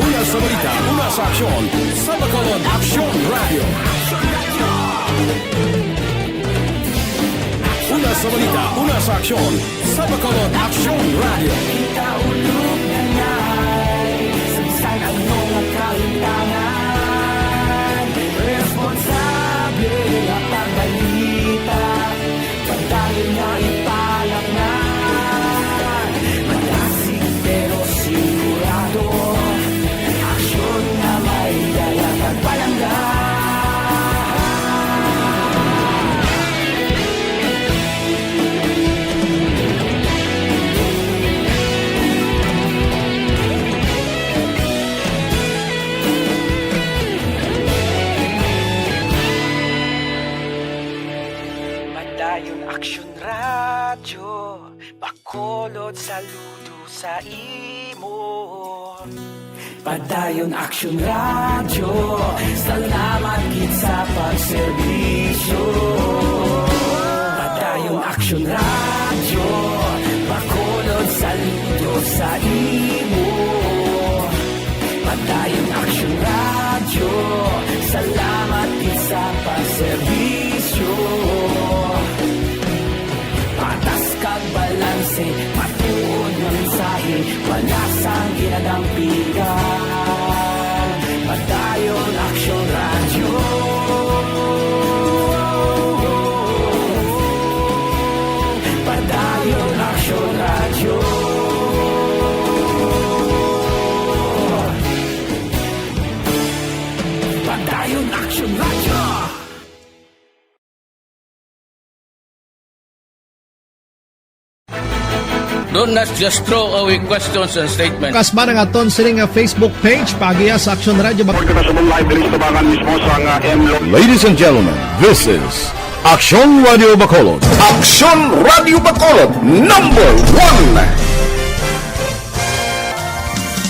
Una sa balita, una sa aksyon, sa Bacolod Aksyon Radio. Una sa balita, una sa aksyon, sa Bacolod Aksyon Radio. Kaulog na ngay, sabisan ang mga kalintangan. Responsable at pagbalita, pagdahil na ipalak na. Matasig pero sigurado, aksyon na may dalang at palangga. Padayon Aksyon radyo, Bacolod saludo sa imo. Padayon Aksyon radyo, salamat kit sa pagserbisyo. Padayon Aksyon radyo, Bacolod saludo sa imo. Padayon Aksyon radyo, salamat kit sa pagserbisyo. Patas kag balanse, matuod nga mensahe, wala sang ginadampigan. Padayon Aksyon radyo. Padayon Aksyon radyo. Padayon Aksyon radyo. Do not just throw away questions and statements. Kasma ng aton siling nga Facebook page, pagiya sa Aksyon Radio. Ladies and gentlemen, this is Aksyon Radio Bacolod. Aksyon Radio Bacolod, number 1.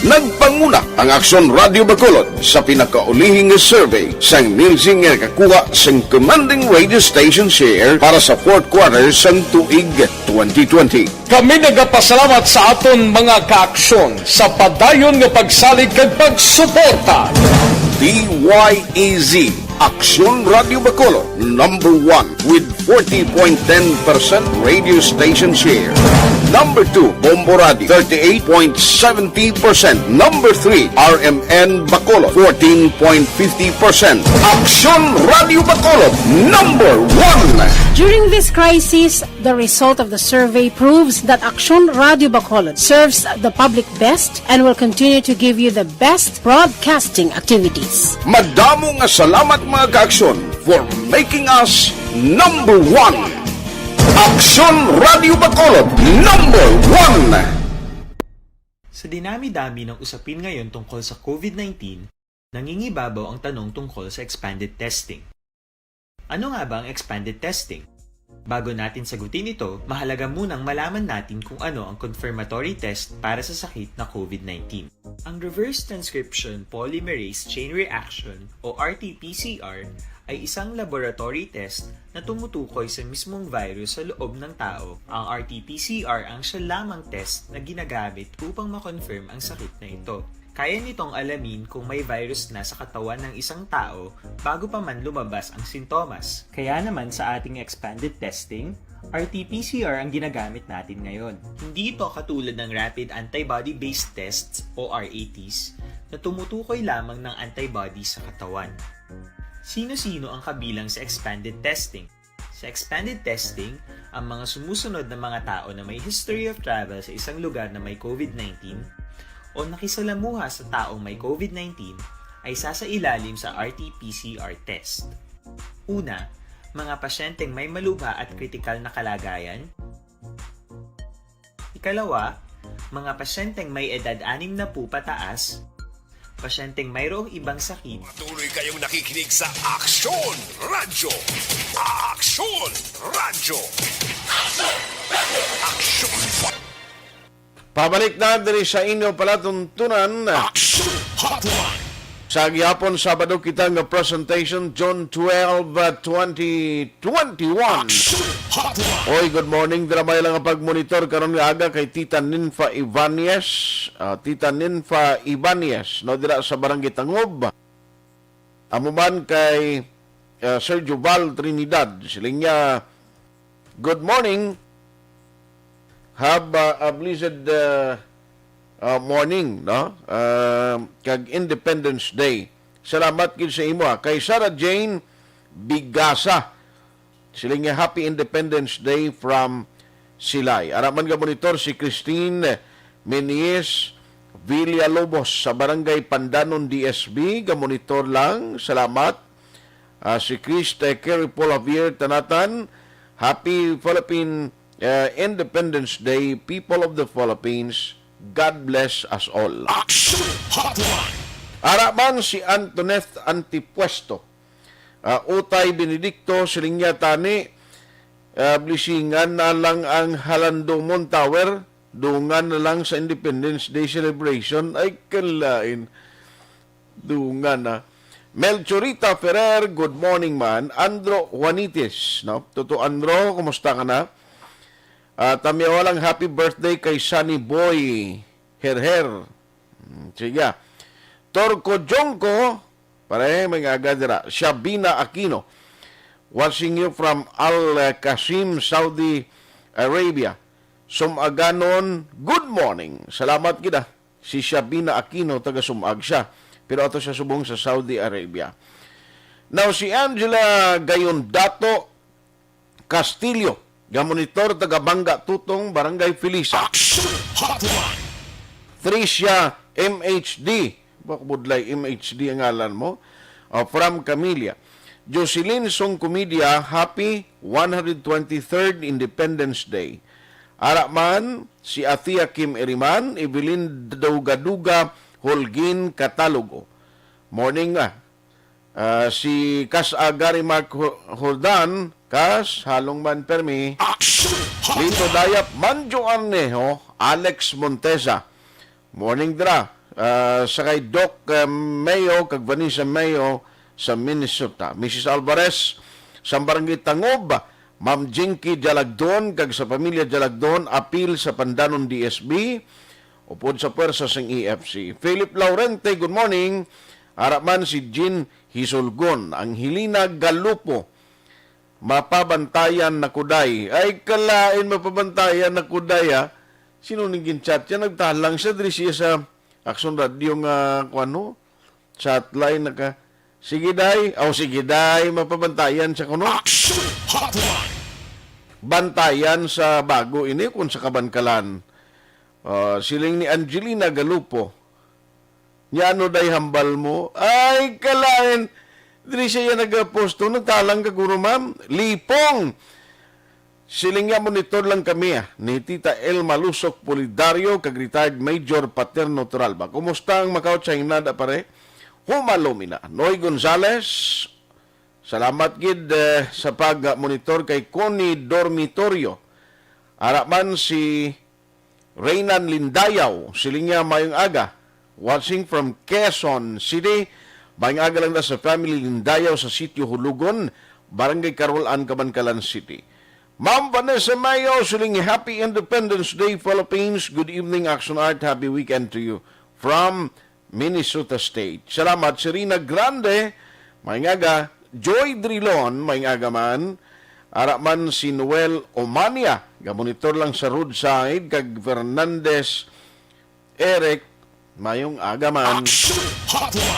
Nagpanguna ang Aksyon Radio Bacolod sa pinakaulihing survey sang Nielsen nga kakuha sang commanding radio station share para sa fourth quarter sang tuig 2020. Kami nagapasalamat sa aton mga kaaksyon sa padayon nga pagsalig kag pagsuporta. DYEZ, Aksyon Radio Bacolod, number 1 with 40.10% radio station share. Number 2, Bombo Radio, 38.70%. Number 3, RMN Bacolod, 14.50%. Aksyon Radio Bacolod, number 1. During this crisis, the result of the survey proves that Aksyon Radio Bacolod serves the public best and will continue to give you the best broadcasting activities. Madamo nga salamat mga kaaksyon for making us number 1. Aksyon Radio Bacolod, number 1. Sa dinami-dami ng usapin ngayon tungkol sa COVID-19, nangingibabaw ang tanong tungkol sa expanded testing. Ano nga ba ang expanded testing? Bago natin sagutin ito, mahalaga munang malaman natin kung ano ang confirmatory test para sa sakit na COVID-19. Ang reverse transcription polymerase chain reaction o RT-PCR ay isang laboratory test na tumutukoy sa mismong virus sa loob ng tao. Ang RT-PCR ang siya lamang test na ginagamit upang makonfirm ang sakit na ito. Kaya nitong alamin kung may virus na sa katawan ng isang tao bago pa man lumabas ang sintomas. Kaya naman sa ating expanded testing, RT-PCR ang ginagamit natin ngayon. Hindi ito katulad ng Rapid Antibody-Based Tests o RATs na tumutukoy lamang ng antibodies sa katawan. Sino-sino ang kabilang sa expanded testing? Sa expanded testing, ang mga sumusunod na mga tao na may history of travel sa isang lugar na may COVID-19 o nakisalamuha sa taong may COVID-19 ay sasailalim sa RT-PCR test. Una, mga pasyenteng may malubha at kritikal na kalagayan. Ikalawa, mga pasyenteng may edad 60 pataas. Pasyenteng mayroong ibang sakit. Patuloy kayong nakikinig sa Aksyon Radyo. Aksyon Radyo. Aksyon. Pabalik na diri sa inyo palatuntunan. Hotline. Sa gihapon Sabado kita nga presentation June 12, 2021. Oy, good morning. Dramay lang ang pagmonitor karon nga aga kay Tita Ninfa Ibanez. Tita Ninfa Ibanez no dira sa Barangay Tangob. Amuman kay Sir Juval Trinidad. Siling niya, good morning. Have a blessed morning, no? Kag Independence Day. Salamat gid sa imo. Kay Sarah Jane Bigasa. Sila nga Happy Independence Day from Silay. Araman nga monitor si Christine Menies Villalobos sa Barangay Pandanon DSB. Ga monitor lang. Salamat. Si Chris Kerry Polavier Tanatan. Happy Philippine Independence Day, people of the Philippines. God bless us all. Araman si Antoinette Antipuesto. Utay Benedicto, Silingya Tani, blisingan na lang ang Halandomon Tower, dungan na lang sa Independence Day celebration, ay kalain. Dungan na. Melchorita Ferrer, good morning man. Andro Juanitis, no? Toto Andro, kumusta ka na? Tamiyawalang happy birthday kay Sunny Boy Herher. Sige. Torco Jongko, pare may agadira. Shabina Aquino, watching you from Al Qasim, Saudi Arabia. Sumaganon, good morning. Salamat kita. Si Shabina Aquino, taga Sumag siya. Pero ato siya subong sa Saudi Arabia. Now, si Angela Gayondato Castillo, gamonitor taga Bangga Tutong, Barangay Felisa. Tricia MHD, bakbudlay MHD ang ngalan mo, from Camilla. Jocelyn Song Comedia, happy 123rd Independence Day. Araman, si Athia Kim Eriman, Evelyn Duga Holgin Katalogo. Morning nga. Si Kas Agari Mark Holdan, Kas, halong man permi. Lito Dayap, Manjo Arneho, Alex Montesa. Morning dra. Sakay Doc Mayo, kag Vanessa Mayo sa Minnesota. Mrs. Alvarez, sa Barangay Tangob, Ma'am Jinky Jalagdon, kag sa pamilya Jalagdon, apil sa Pandanon DSB, upod sa pwersa ng EFC. Philip Laurente, good morning. Harapan si Jean Hisulgon, ang Hilina Galupo, mapabantayan na kuday. Ay, kalain mapabantayan na kuday, ha? Sino naging chat yan? Nagtalang siya, diri siya sa Aksyon Radio nga, chat line na ka. Sige day, sige day, mapabantayan siya kuno. Bantayan sa bago ini, kung sa kabankalan. Siling ni Angelina Galupo. Nyano day hambal mo? Ay, kalain. Diri siya nag-posto. Nagtalang ka, guro ma'am. Lipong. Siling nga monitor lang kami ni Tita El Malusok Polidario, kag-retired Major Paterno Turalba. Kumusta ang Macau China da pare? Humalumina. Noy Gonzales, salamat gid sa pag-monitor kay Connie Dormitorio. Araman si Reynan Lindayaw, siling nga mayong aga, watching from Quezon City. Mayong aga lang na sa family Lindayaw sa sitio Hulugon, Barangay Carolan, Cabancalan City. Ma'am Vanessa Mayo, siling Happy Independence Day, Philippines. Good evening, Action Art. Happy weekend to you. From Minnesota State. Salamat, Serena Grande, may ngaga, Joy Drilon, may ngaga man, araman si Noel Omania, gamonitor lang sa roadside, kag Fernandez Eric, mayong agaman.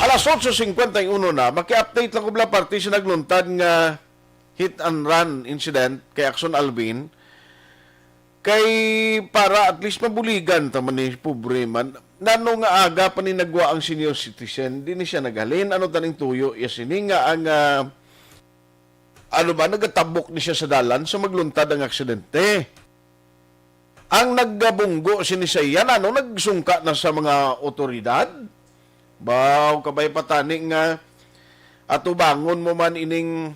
Alas 8:51 na, maki-update lang ko bla parte sa nagluntad nga hit and run incident kay Aksyon Alvin. Kay para at least mabuligan taman ni pobre man. Nano nga aga pa ni nagwa ang senior citizen, di ni siya naghalin. Ano taning tuyo? Yasini nga ang nagatabok ni siya sa dalan so magluntad ang aksidente. Ang naggabunggo sinisaya na nagsungka na sa mga otoridad. Baw kabay patani nga atubangon mo man ining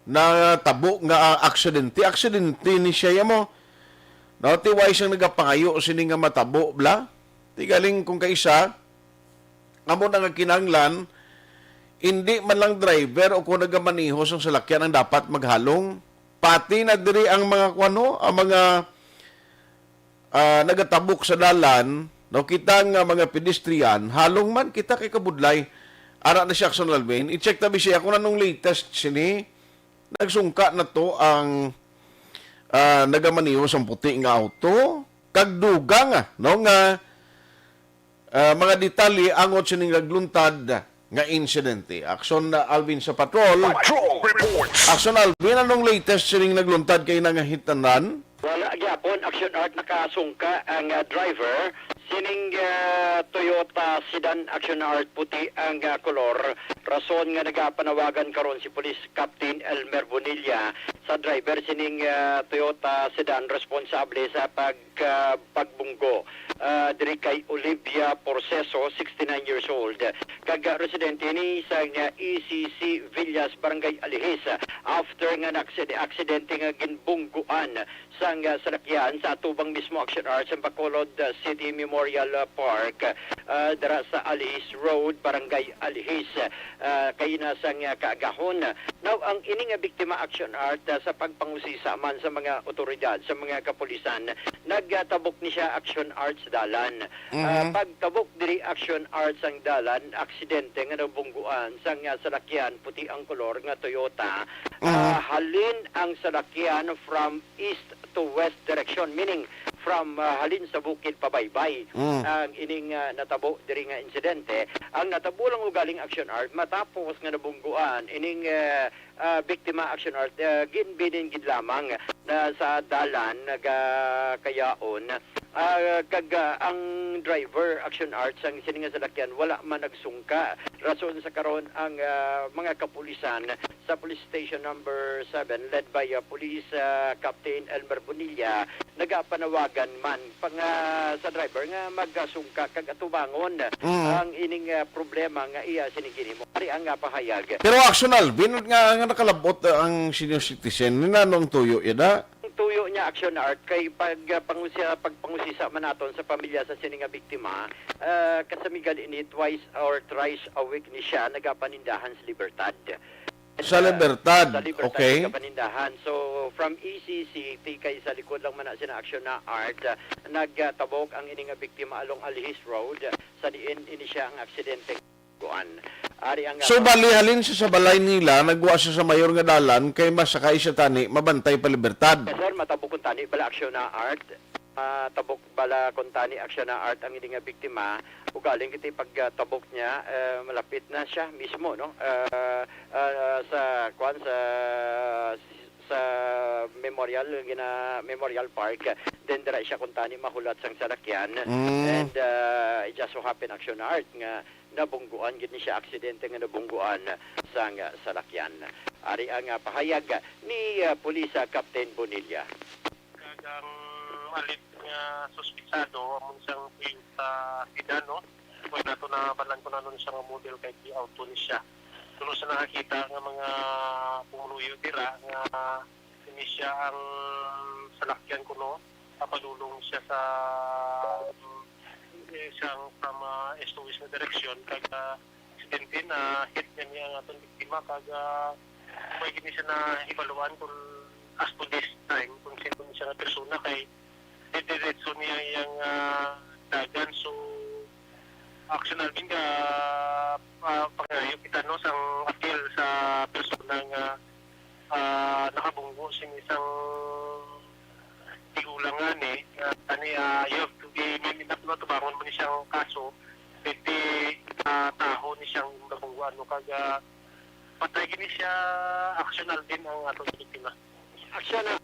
natabok nga aksidente ni siya mo. Tiway siyang nagapangayo sini nga matabo bla. Tigaling kung kaisa amo na nga kinanglan hindi man lang driver o kung nagamaniho sa salakyan ang dapat maghalong pati na diri ang mga ang mga nagatabok sa dalan kita nga mga pedestrian halong man kita kay kabudlay ara na siya Aksyon Alvin i-check tabi siya kung anong latest sini nagsungka na to ang nagamaniho sa puti nga auto kagduga nga mga detalye angot sining nagluntad nga insidente. Aksyon Alvin sa patrol. Aksyon Alvin, anong latest sining nagluntad kay nga hit and run? Wala gyapon Aksyon Art nakasungka ang driver sining Toyota sedan Aksyon Art puti ang kolor. Rason nga nagapanawagan karon si Police Captain Elmer Bonilla sa driver sining Toyota sedan responsable sa pagbunggo. Diri kay Olivia Porceso, 69 years old. Kag residente ni sa ECC Villas, Barangay Alihis. After nga aksidente nga ginbungguan sang salakyan sa tubang mismo Aksyon Arts sa Bacolod City Memorial Park dara sa Alihis Road, Barangay Alihis. Kay nasang kaagahon. Now, ang ining biktima Aksyon Art sa pagpangusisa man sa mga otoridad, sa mga kapulisan, nagtabok ni siya Aksyon Arts dalan. Pagtabok diri Aksyon Arts ang dalan, aksidente nga nabungguan sang salakyan puti ang kolor nga Toyota. Halin ang salakyan from east to west direction, meaning from halin sa bukid pabaybay. Ang ining natabo diri nga insidente, ang natabo lang ugaling Aksyon Art matapos nga nabungguan ining biktima Aksyon Art ginbinin gid lamang na sa dalan nagakayaon kag ang driver Aksyon Arts ang sininga salakyan wala man nagsungka. Rason sa karon ang mga kapulisan sa police station number 7 led by police Captain Elmer Bonilla nagapanawagan man pang sa driver nga magsungka kag atubangon ang ining problema nga iya sinigini mo. Ari ang pahayag. Pero Aksyon Alvin nga nakalabot ang senior citizen ni nanong tuyo ida tuyo niya Aksyon Art kay pagpangusisa man naton sa pamilya sa sininga biktima kasamigal ini twice or thrice a week ni siya nagapanindahan sa Libertad. Sa Libertad, okay. Nagapanindahan. So from ECC kay sa likod lang man na sina Aksyon na Art nagtabok ang ining biktima along Alihis Road sa diin ini siya ang aksidente kuan. So balihalin siya sa balay nila, nagwa siya sa mayor nga dalan, kay masakay siya tani, mabantay pa Libertad. Sir, matabok kung tani, bala Aksyon na Art, tabok bala kung tani Aksyon na Art ang hindi nga biktima, ugaling kita pagtabok niya, malapit na siya mismo, no? Sa Memorial Park, then dira siya kung tani mahulat sang salakyan, and it just so happen Aksyon na Art nga nabungguan gid ni siya aksidente nga nabungguan sang salakyan. Ari ang pahayag ni Police Captain Bonilla. Kagang malit nga suspitsado among sang sa Idano. Kung nato na balan ko na nun sa model kay auto ni siya. Tulo sa nakakita nga mga pumuluyo dira nga ini siya ang salakyan kuno papadulong siya sa isang from east to west na direksyon kag aksidente na hit niya ang atong biktima kag may gini siya na ibaluan kung as to this time kung sino siya na persona kay diretso niya yung dagan so Aksyon Alvin ka pangayo kita no sang appeal sa persona nga nakabunggo sing isang tigulangan you have to be minap no tubangon mo ni siyang kaso pwede taho ni siyang nabungguan no kaga patay gini siya Aksyon Alvin ang atong biktima. Aksyon na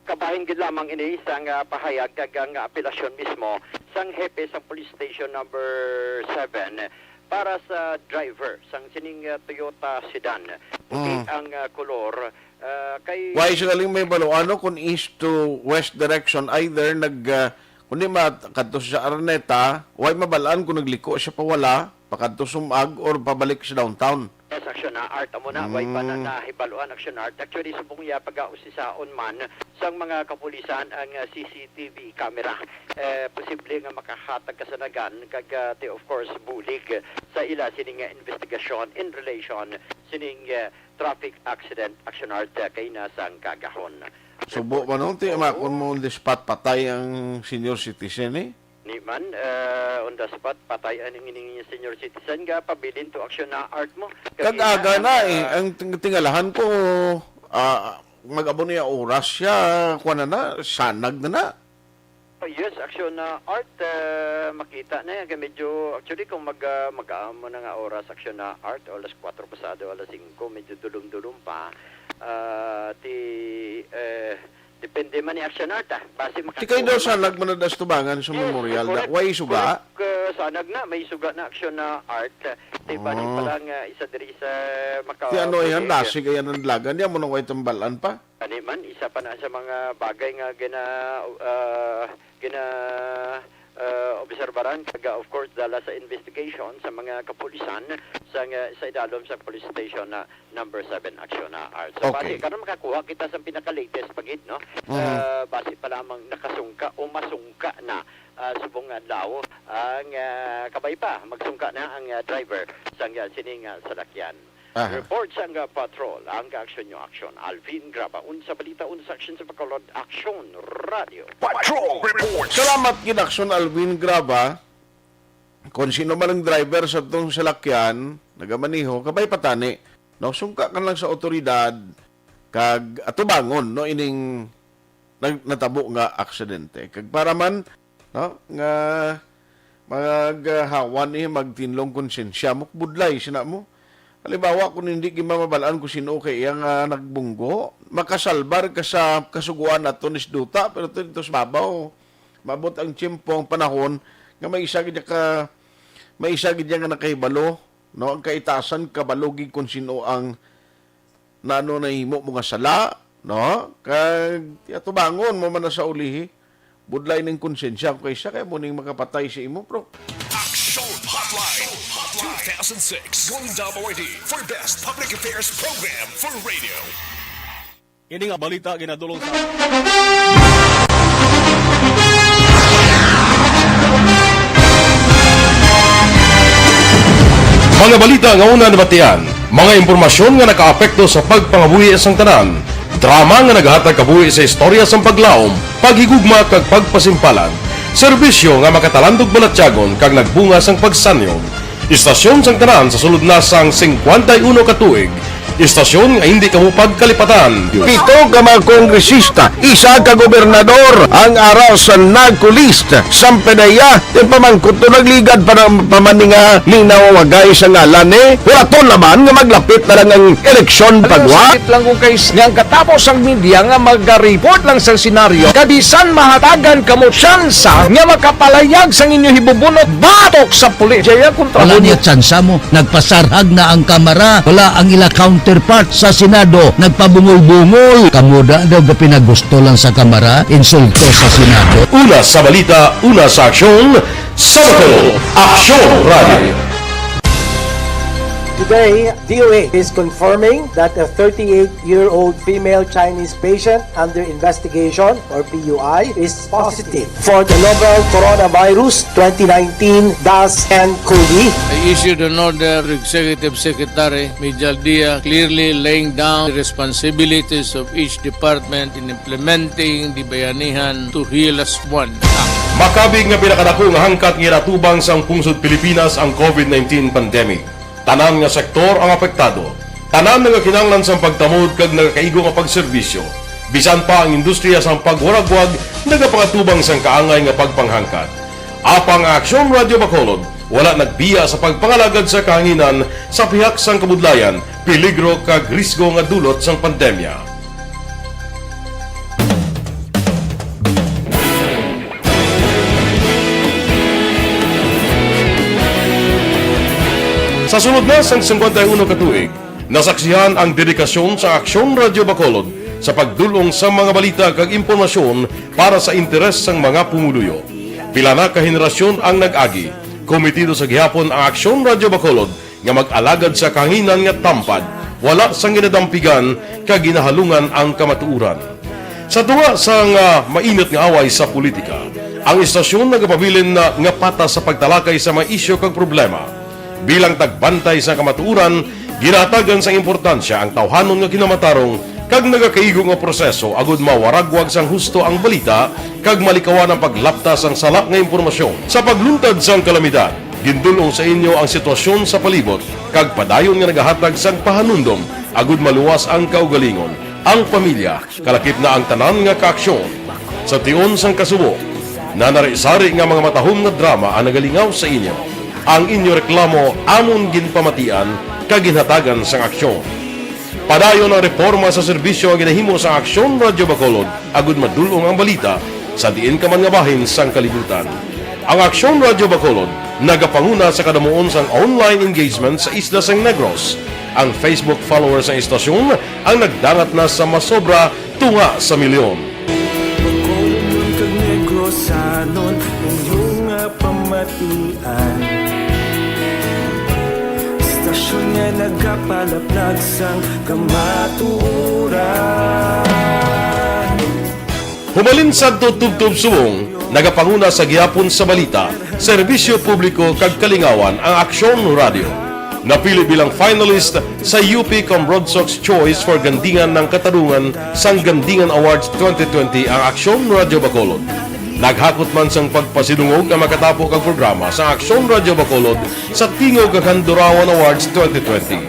kabahin gid lamang ini isang pahayag kag ang apelasyon mismo sang hepe sa police station number 7 para sa driver sang sining Toyota sedan. Puti ang kolor kay Why sagaling may balo ano kung east to west direction either kundi makadto sa Araneta, why mabalaan kung nagliko siya pawala, pakadto sumag or pabalik sa downtown. Yes, Aksyon na art mo na way pa na nahibaluan Aksyon art. Actually subong ya pag-ausisaon man sang mga kapulisan ang CCTV camera. Posible nga makahatag kasanagan kag of course bulig sa ila sining investigasyon in relation sining traffic accident Aksyon art kay nasang kagahon. Subo man nung makon mo on the spot patay ang senior citizen eh. Ni man on the spot patay ang ining senior citizen nga pabilin to Aksyon na art mo. Kag-aga na eh. Ang tingalahan ko mag-abon niya oras siya kuha na sanag na. Oh, yes, Aksyon na art makita na yan. Medyo actually kung mag-aamo na nga oras Aksyon na art alas 4 pasado alas 5 medyo dulum-dulum pa. Depende man ni Aksyon art base Di kayo daw sanag manadas tubangan sa memorial da. Why suga? Sanag na, may suga na Aksyon na art. Diba pa lang isa diri sa Macau. Di ano yan, lasig ayan ang lagan. Di mo nang way tambalan pa. Ani man, isa pa na sa mga bagay nga obserbaran kaga of course dala sa investigation sa mga kapulisan sa idalom sa police station na number 7 Aksyon na art. So base karon makakuha kita sa pinaka-latest pagid no. Base pa lamang nakasungka o masungka na subong adlaw ang kabay pa magsungka na ang driver sa sining salakyan. Report sa patrol ang aksyon nyo aksyon. Alvin Graba, unsa balita, unsa aksyon sa Bacolod, Aksyon Radio. Patrol Report! Salamat kin Aksyon Alvin Graba. Kung sino man ang driver sa itong salakyan, nagamaniho, kabay patani. No, sungka ka lang sa otoridad, kag atubangon, no, ining natabo nga aksidente. Kag para man, no, nga maghawan magtinlong konsensya mo, budlay, sina mo. Halimbawa, kung hindi mamabalaan kung sino kay iyang nagbunggo, makasalbar ka sa kasuguan at tunis duta, pero ito sa babaw, mabot ang tiyempo, ang panahon, nga may isa nga nakahibalo, no? Ang kaitasan, kabalogig kung sino ang nano na himo mga sala, no? Kag, tubangon mo man na sa ulihi, budlay ng konsensya, kaysa kaya mo ning makapatay si imo, bro. Aksyon Hotline 2006 Golden WD for Best Public Affairs Program for Radio. Ini nga balita ginadulong sa Mga balita nga una nabatian, mga impormasyon nga nakaapekto sa pagpangabuhi sang tanan, drama nga naghatag kabuhi sa istorya sang paglaom, paghigugma kag pagpasimpalan, serbisyo nga makatalandog balatyagon kag nagbunga sang pagsanyon, istasyon sang tanan sa sulod na sang 51 ka tuig, istasyon nga hindi kamupag kalipatan. Pito ka mga kongresista, isa ka gobernador, ang araw sa nagkulist, sampedaya, yung pamangkot to nagligad para pamaninga linaw wagay sa ngalan wala to naman nga maglapit na lang ang eleksyon pagwa. Sakit lang kung kays nga katapos ang media nga mag-report lang sa senaryo, kabisan mahatagan kamo tsansa nga makapalayag sa inyo hibubunot batok sa pulis. Jaya kontra Wala niya tsansa mo, nagpasarhag na ang kamera, wala ang ila counterpart sa Senado, nagpabungol-bungol. Kamuda daw pinagusto lang sa kamera, insulto sa Senado. Una sa balita, una sa aksyon, sa Bacolod, Aksyon Radio. Today, DOA is confirming that a 38-year-old female Chinese patient under investigation, or PUI, is positive for the novel coronavirus 2019-10-CoV. I issued an order to Executive Secretary Mijal Dia clearly laying down the responsibilities of each department in implementing the Bayanihan to Heal as One Act. Makabig nga pinakadako nga hangkat nga natubang sa pungsod Pilipinas ang COVID-19 pandemic. Tanan nga sektor ang apektado. Tanan nga kinahanglan sa pagtamod kag nagakaigo nga pagserbisyo. Bisan pa ang industriya sa pagwaragwag nagapangatubang sang kaangay nga pagpanghangkat. Apang Aksyon Radio Bacolod wala nagbiya sa pagpangalagad sa kahanginan sa pihak sang kabudlayan, peligro kag risgo nga dulot sang pandemya. Sa sunod na sang 51 katuig, nasaksihan ang dedikasyon sa Aksyon Radio Bacolod sa pagdulong sa mga balita kag impormasyon para sa interes sang mga pumuluyo. Pila na ka henerasyon ang nag-agi, komitido sa gihapon ang Aksyon Radio Bacolod nga mag-alagad sa kahanginan nga tampad, wala sang ginadampigan kag ginahalungan ang kamatuuran. Sa tunga sang mainit nga away sa politika, ang istasyon nagapabilin na nga patas sa pagtalakay sa mga isyu kag problema. Bilang tagbantay sa kamatuuran, ginatagan sa importansya ang tawhanon nga kinamatarong kag nagakaigo nga proseso agud mawaragwag sang husto ang balita kag malikawan ang paglaptas ang salak nga impormasyon. Sa pagluntad sang kalamidad, gindulong sa inyo ang sitwasyon sa palibot kag padayon nga nagahatag sang pahanundom agud maluwas ang kaugalingon, ang pamilya, kalakip na ang tanan nga kaaksyon. Sa tion sang kasubo, nanari-sari nga mga matahom nga drama ang nagalingaw sa inyo. Ang inyo reklamo amon ginpamatian kag ginhatagan sang aksyon. Padayon ang reforma sa serbisyo ang ginahimo sa Aksyon Radio Bacolod agud madulong ang balita sa diin ka man nga bahin sang kalibutan. Ang Aksyon Radio Bacolod nagapanguna sa kadamuon sang online engagement sa isla sang Negros. Ang Facebook followers ng istasyon ang nagdangat na sa masobra tunga sa milyon. Bacolod kag Negros anon inyong pamatian. Stasyon nga nagapalaplag sang kamatuuran. Humalin sa tutubtub subong, nagapanguna sa gihapon sa balita, serbisyo publiko kag kalingawan ang Aksyon Radio. Napili bilang finalist sa UP Comrade Sox Choice for Gandingan ng Katarungan sang Gandingan Awards 2020 ang Aksyon Radio Bacolod. Naghakot man sang pagpasidungog ang makatapo kang programa sa Aksyon Radio Bacolod sa Tingog kag Handurawan Awards 2020.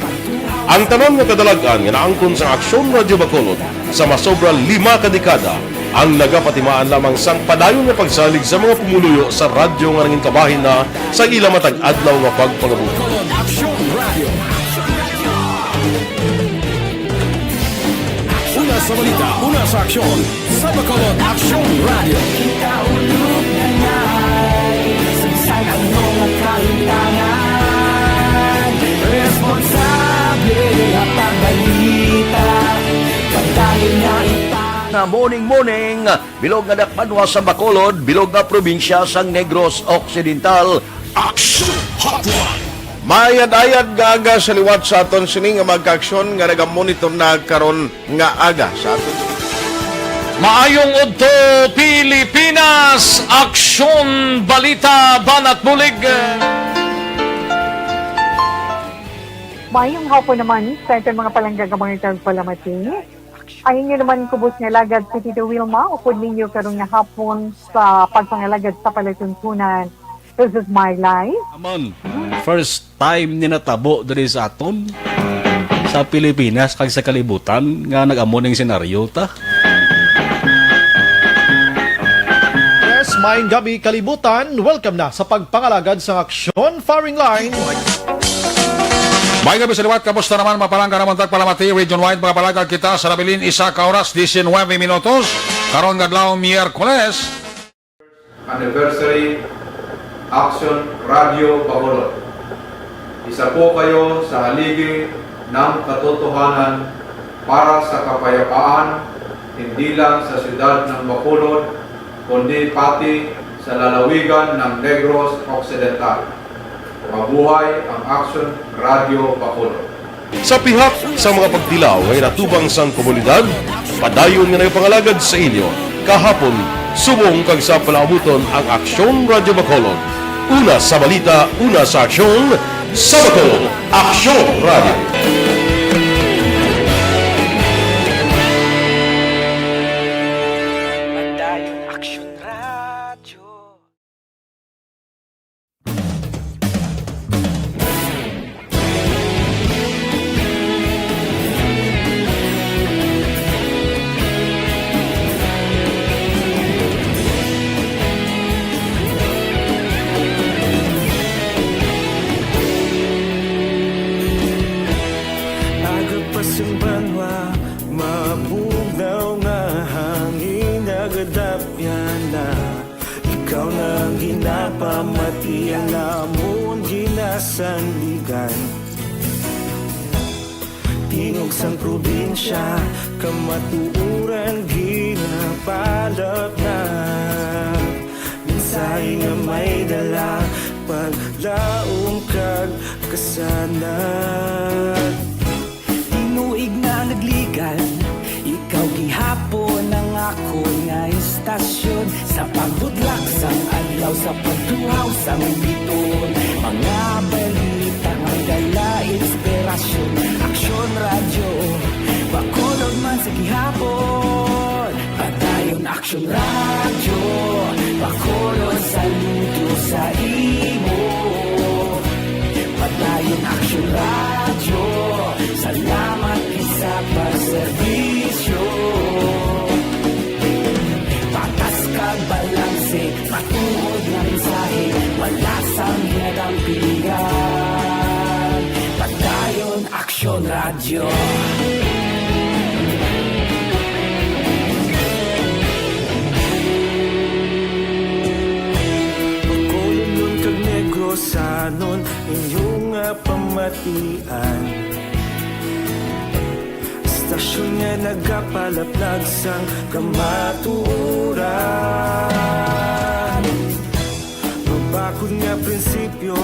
Ang tanan nga kadalagan nga naangkon sa Aksyon Radio Bacolod sa masobra 5 kadekada ang nagapatimaan lamang sang padayon nga pagsalig sa mga pumuluyo sa radyo nga nangin kabahin na sa ila matag adlaw nga pagpangabuhi. Una sa balita, una sa aksyon, sa Bacolod Aksyon Radio. Kaulog na ngay, sagsag ang mga kahintangan. Responsable at pagbalita, pagdahil na na morning, bilog nga dakpanwa sa Bacolod, bilog nga probinsya sang Negros Occidental. Aksyon Hotline. Mayad-ayad nga aga sa liwat sa aton sini nga magkaaksyon nga nagamonitor na karon nga aga sa aton. Maayong udto Pilipinas, Aksyon Balita Banat Bulig. Mayong hapon naman sa itong mga palanggagamang palamati. Ay inyo naman kubos nga lagad sa Tito Wilma, upod ninyo karong nga hapon sa pagpangalagad sa palatuntunan. This is my life. Amon, first time ni natabo diri sa aton sa Pilipinas kag sa kalibutan nga nag-amo ning senaryo ta. Yes, maayong gabi kalibutan. Welcome na sa pagpangalagad sa Aksyon Firing Line. May gabi sa liwat, kamusta naman mapalangga naman tagpalamati, region-wide mga palagag kita sa Rabilin, 1 oras, 19 minutos, karon gadlaw Miyerkules. Anniversary Aksyon Radio Bacolod. Isa po kayo sa haligi ng katotohanan para sa kapayapaan, hindi lang sa siyudad ng Bacolod, kundi pati sa lalawigan ng Negros Occidental. Mabuhay ang Aksyon Radio Bacolod. Sa pihak sa mga pagdilaw ngay natubang sang komunidad, padayon nga nagpangalagad sa inyo. Kahapon, subong kag sa palaabuton ang Aksyon Radio Bacolod. Una sa balita, una sa aksyon, sa Bacolod, Aksyon Radio. Madayong Aksyon Radio. Iyang namon ginasandigan tingog sang probinsya kamatuuran ginabalot na minsay nga may dala paglaong kag kasanat tinuig na nagligan ikaw gihapon ang ako nga istasyon sa pagbutlak sang adlaw sa pagtuhaw sang biton mga balita nga dala inspirasyon Aksyon Radyo Bacolod man sa gihapon padayon Aksyon Radyo Bacolod saludo sa imo padayon Aksyon Radyo salamat isa pagserbisyo patas kag balanse matuod nga mensahe wala sang hinadang pilihan padayon Aksyon Radyo Bacolod kag Negrosanon inyong pamatian Istasyon nga nagapalaplag sang kamatuuran Mabakod nga prinsipyo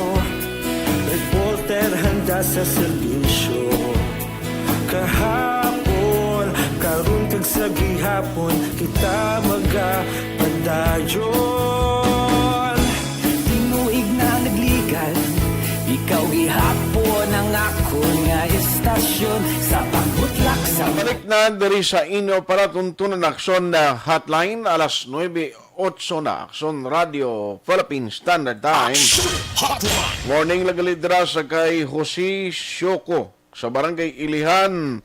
reporter handa sa serbisyo kahapon karon kag sa gihapon kita magapadayon tinuig na nagligan ikaw gihapon ang ako nga istasyon sa pagbutlak sa balik na diri sa inyo para tuntunan aksyon na hotline alas 9:08 na Aksyon Radio Philippine Standard Time. Morning lagalidra sa kay Jose Syoko sa barangay Ilihan.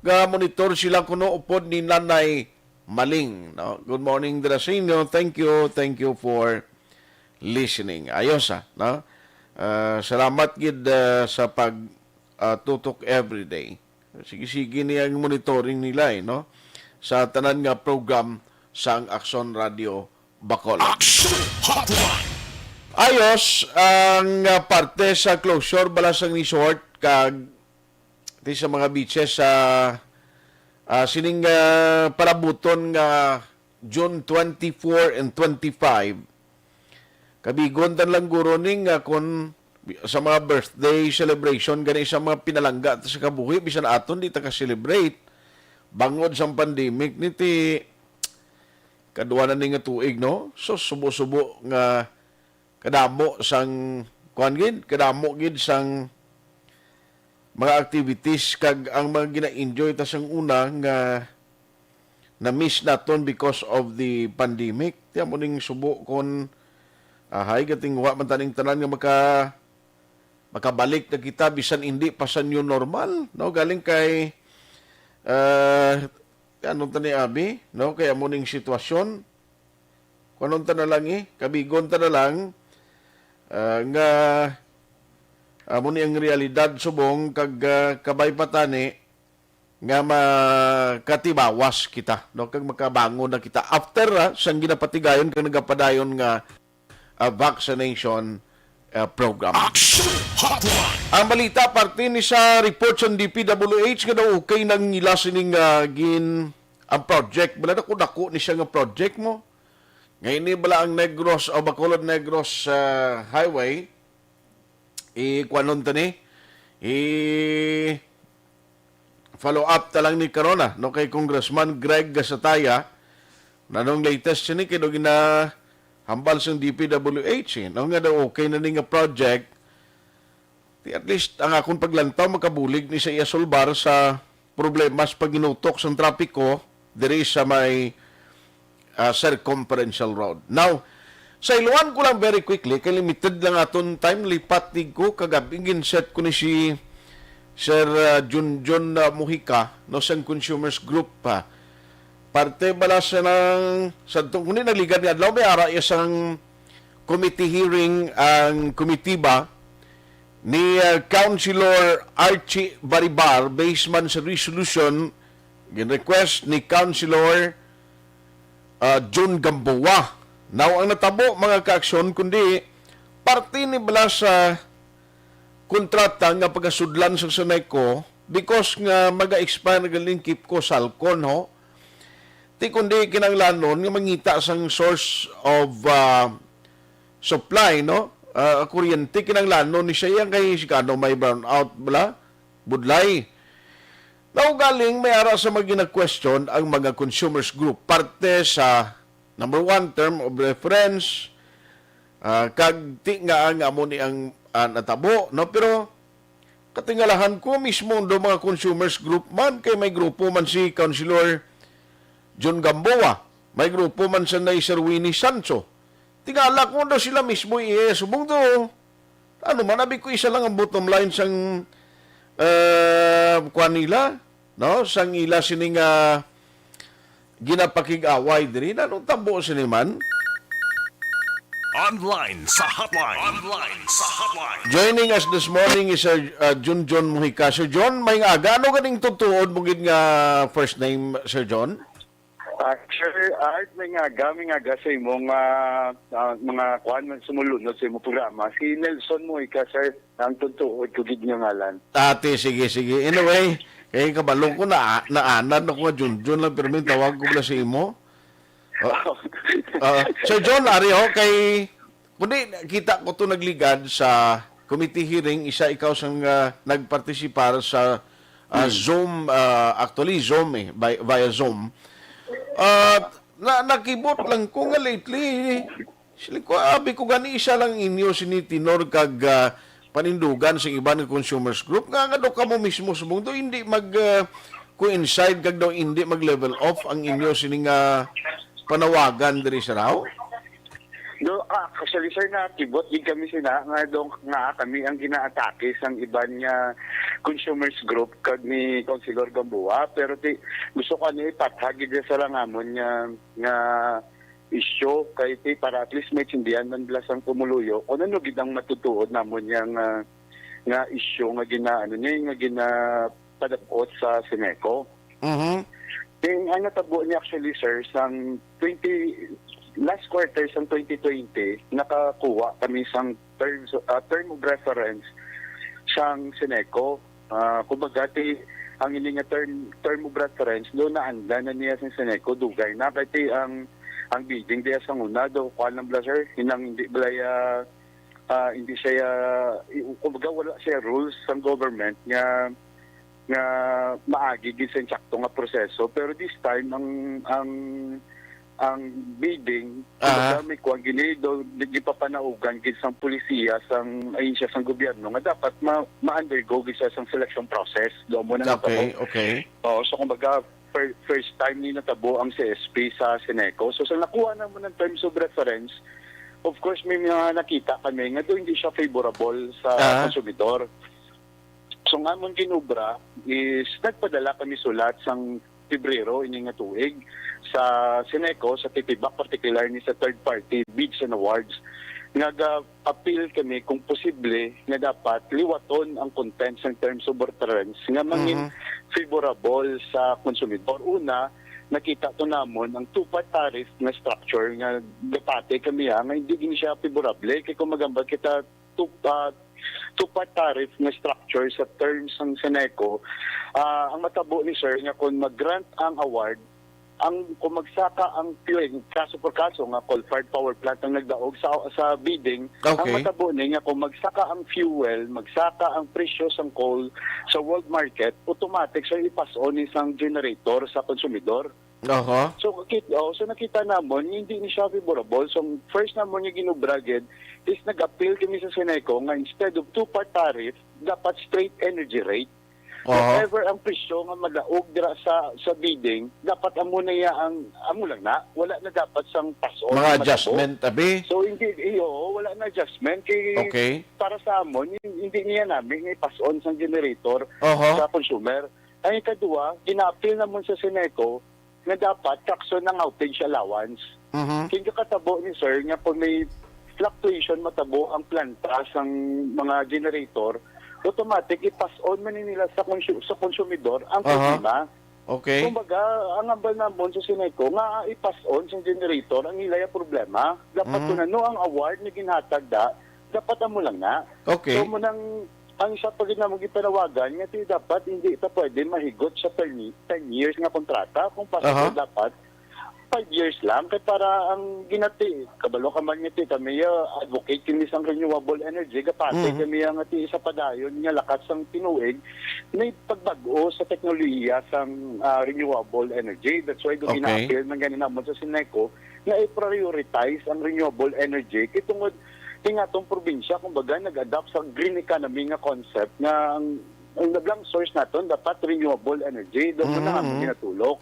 Ga monitor sila kuno upod ni Nanay Maling. No? Good morning dira sa inyo. Thank you for listening. Ayos no? Salamat gid sa pag tutok everyday. Sige niyang monitoring nila no? Sa tanan nga program sang Aksyon Radio Bacolod. Ayos ang parte sa closure balasang resort kag sa mga beaches sa sining parabuton nga June 24 and 25. Kabigon tan lang guro ning kun sa mga birthday celebration gani sa mga pinalangga sa kabuhi bisan aton di ta ka-celebrate bangod sa pandemic niti kadua na ning tuig no so subo-subo nga kadamo sang kuan gid kadamo gid sang mga activities kag ang mga gina-enjoy ta sang una nga na-miss naton because of the pandemic tiya mo ning subo kon hay gating wa man taning tanan nga makabalik na kita bisan hindi pa sa new normal no galing kay anong tani abi no kaya mo ning sitwasyon kunon ta na lang kabigon ta na lang nga mo ni ang realidad subong kag kabay patani nga makatibawas kita no kag makabangon na kita after sang ginapatigayon kag nagapadayon nga vaccination program. Ang balita parte ni sa report sa DPWH nga daw okay nang nila sining gin ang project bala dako ni siya nga project mo ngayon ni bala ang Negros o Bacolod Negros highway kwanon tani follow up talang ni Corona no kay Congressman Greg Gasataya na nung latest siya ni kaya gina hambal sa DPWH no nga daw okay na ni nga project at least ang akong paglantaw makabulig ni sa iya solbar sa problema sa paginutok sa trapiko diri sa may circumferential road. Now, sa iluan ko lang very quickly, kay limited lang aton time, lipat ko kagabi ginset ko ni si Sir Junjun Mujica no sa Consumers Group pa. Parte bala sa nang sa kunin naligad ni adlaw may ara isang committee hearing ang komitiba ni Councilor Archie Baribar based man sa resolution gin-request ni Councilor John Gamboa. Now ang natabo mga kaaksyon kundi parte ni bala sa kontrata nga pagkasudlan sa Seneco because nga maga-expire galing keep ko salcon ho. Ti kundi kinanglanon nga mangita sang source of supply no. Kuryente kinanglanon ni siya kay sikano may brownout bala budlay. Galing may ara sa question ang mga consumers group parte sa number 1 term of reference kag ti nga ang amo ni ang natabo no, pero katingalahan ko mismo do mga consumers group man kay may grupo man si Councilor John Gamboa, may grupo man sa Sir Winnie Sancho. Tingala ko daw sila mismo subong do ano man abi ko isa lang ang bottom line sang kuan nila no sang ila sining ginapakig-away diri anong tambo siniman. Online sa hotline. Online sa hotline. Joining us this morning is Sir John Mujica. Sir John, may nga gaano ganing tutuod mo gid nga first name, Sir John? Sir Art, may nga gaming nga sa imong mga kuan man sumulunod sa imong programa. Si Nelson Mujica, sir, ang tutuod ko gid nga ngalan. Ate, sige. Anyway, kay kabalong ko naanad ako nga John lang pero may tawag ko bala sa imo. Sir John, kay kundi kita ko to nagligad sa committee hearing, ikaw sang nagpartisipar sa Zoom, actually Zoom via Zoom. Nakibot lang ko nga lately, abi ko gani isa lang inyo sinitinor kag panindugan sa iba ng consumers group nga do ka mo mismo subong do hindi coincide kag daw hindi mag-level off ang inyo sining panawagan diri sa raw? No, actually sir, nakibot din kami sina nga kami ang ginaatake sang iban nga consumers group kag ni Councilor Gamboa, pero gusto ko ni ipatagid sa lang amon nga issue kay para at least may tindihan man blas ang pumuluyo o ano gid ang matutuod namon nga issue nga gina padapot sa Seneco. Ang natabo niya actually sir, sang last quarter sang 2020, nakakuha kami sang term of reference sang Seneco. Kumbaga, ang ini nga term of reference, doon naanda na niya sa Seneco, dugay na. Kaya ang bidding diya sang una, do kuha ng blaser, hinang hindi balaya, hindi siya, kumbaga wala siya rules sang government nga maagi gid sa insakto nga proseso, pero this time ang bidding may kuan gini do di pa panaugan gid sang pulisiya sang ahensya sang gobyerno nga dapat ma-undergo gid sa sang selection process do mo na okay. So kumbaga first time ni natabo ang CSP sa Seneco, so sa nakuha na mo ng terms of reference, of course may mga nakita kami nga do hindi siya favorable sa konsumidor. So nga mong ginubra is nagpadala kami sulat sang Pebrero ini nga tuig sa Seneco sa TPBAC, particular ni sa third party bids and awards, nag-appeal kami kung posible nga dapat liwaton ang contents ng terms of reference nga mangin favorable sa konsumidor. Una, nakita to namon ang two-part tariff na structure nga dapate kami nga hindi siya favorable kay kung magambag kita two-part tariff na structure sa terms ng Seneco. Ang matabo ni sir nga kung mag-grant ang award, kung magsaka ang fuel, kaso por kaso nga coal-fired power plant ang nagdaog sa bidding, ang matabo ni nga kung magsaka ang fuel, magsaka ang presyo sang coal sa world market, automatic siya ipas-on isang generator sa konsumidor. So nakita namon hindi ni siya favorable. So first namon yung ginubragid is nag-appeal kami sa Seneco nga instead of two-part tariff, dapat straight energy rate. Whatever ang presyo nga madaog dira sa bidding, dapat amo na amo lang na, wala na dapat sang pass-on. Mga adjustment abi. So hindi wala na adjustment kay para sa amon hindi niya namin i-pass-on sang generator sa consumer. Ang ikadua, gina-appeal namon sa Seneco na dapat takso ng outage allowance. Kaya katabo ni sir nga kung may fluctuation matabo ang planta sang mga generator, automatic i-pass on man nila sa konsumidor ang problema. Kumbaga, ang ambal namon sa Seneco nga i-pass on sa generator ang ilaya problema. Dapat no ang award na ginhatag dapat amo lang na. Okay. So mo nang ang isa pa rin na mong ipanawagan nga dapat hindi ita pwede mahigot sa 10 years nga kontrata kung possible dapat 5 years lang kay para ang ginati kabalo ka man ngiti kami advocate kini sang renewable energy kapatay kami nga ti isa padayon nga lakas sang tinuig may pagbag-o sa teknolohiya sang renewable energy. That's why gina-appeal man ganin namon sa Sineco nga i-prioritize ang renewable energy kitungod nga itong probinsya, kumbaga, nag-adapt sa green economy nga concept nga ang naglang source natin dapat renewable energy. Doon mo na nga mong ginatulok.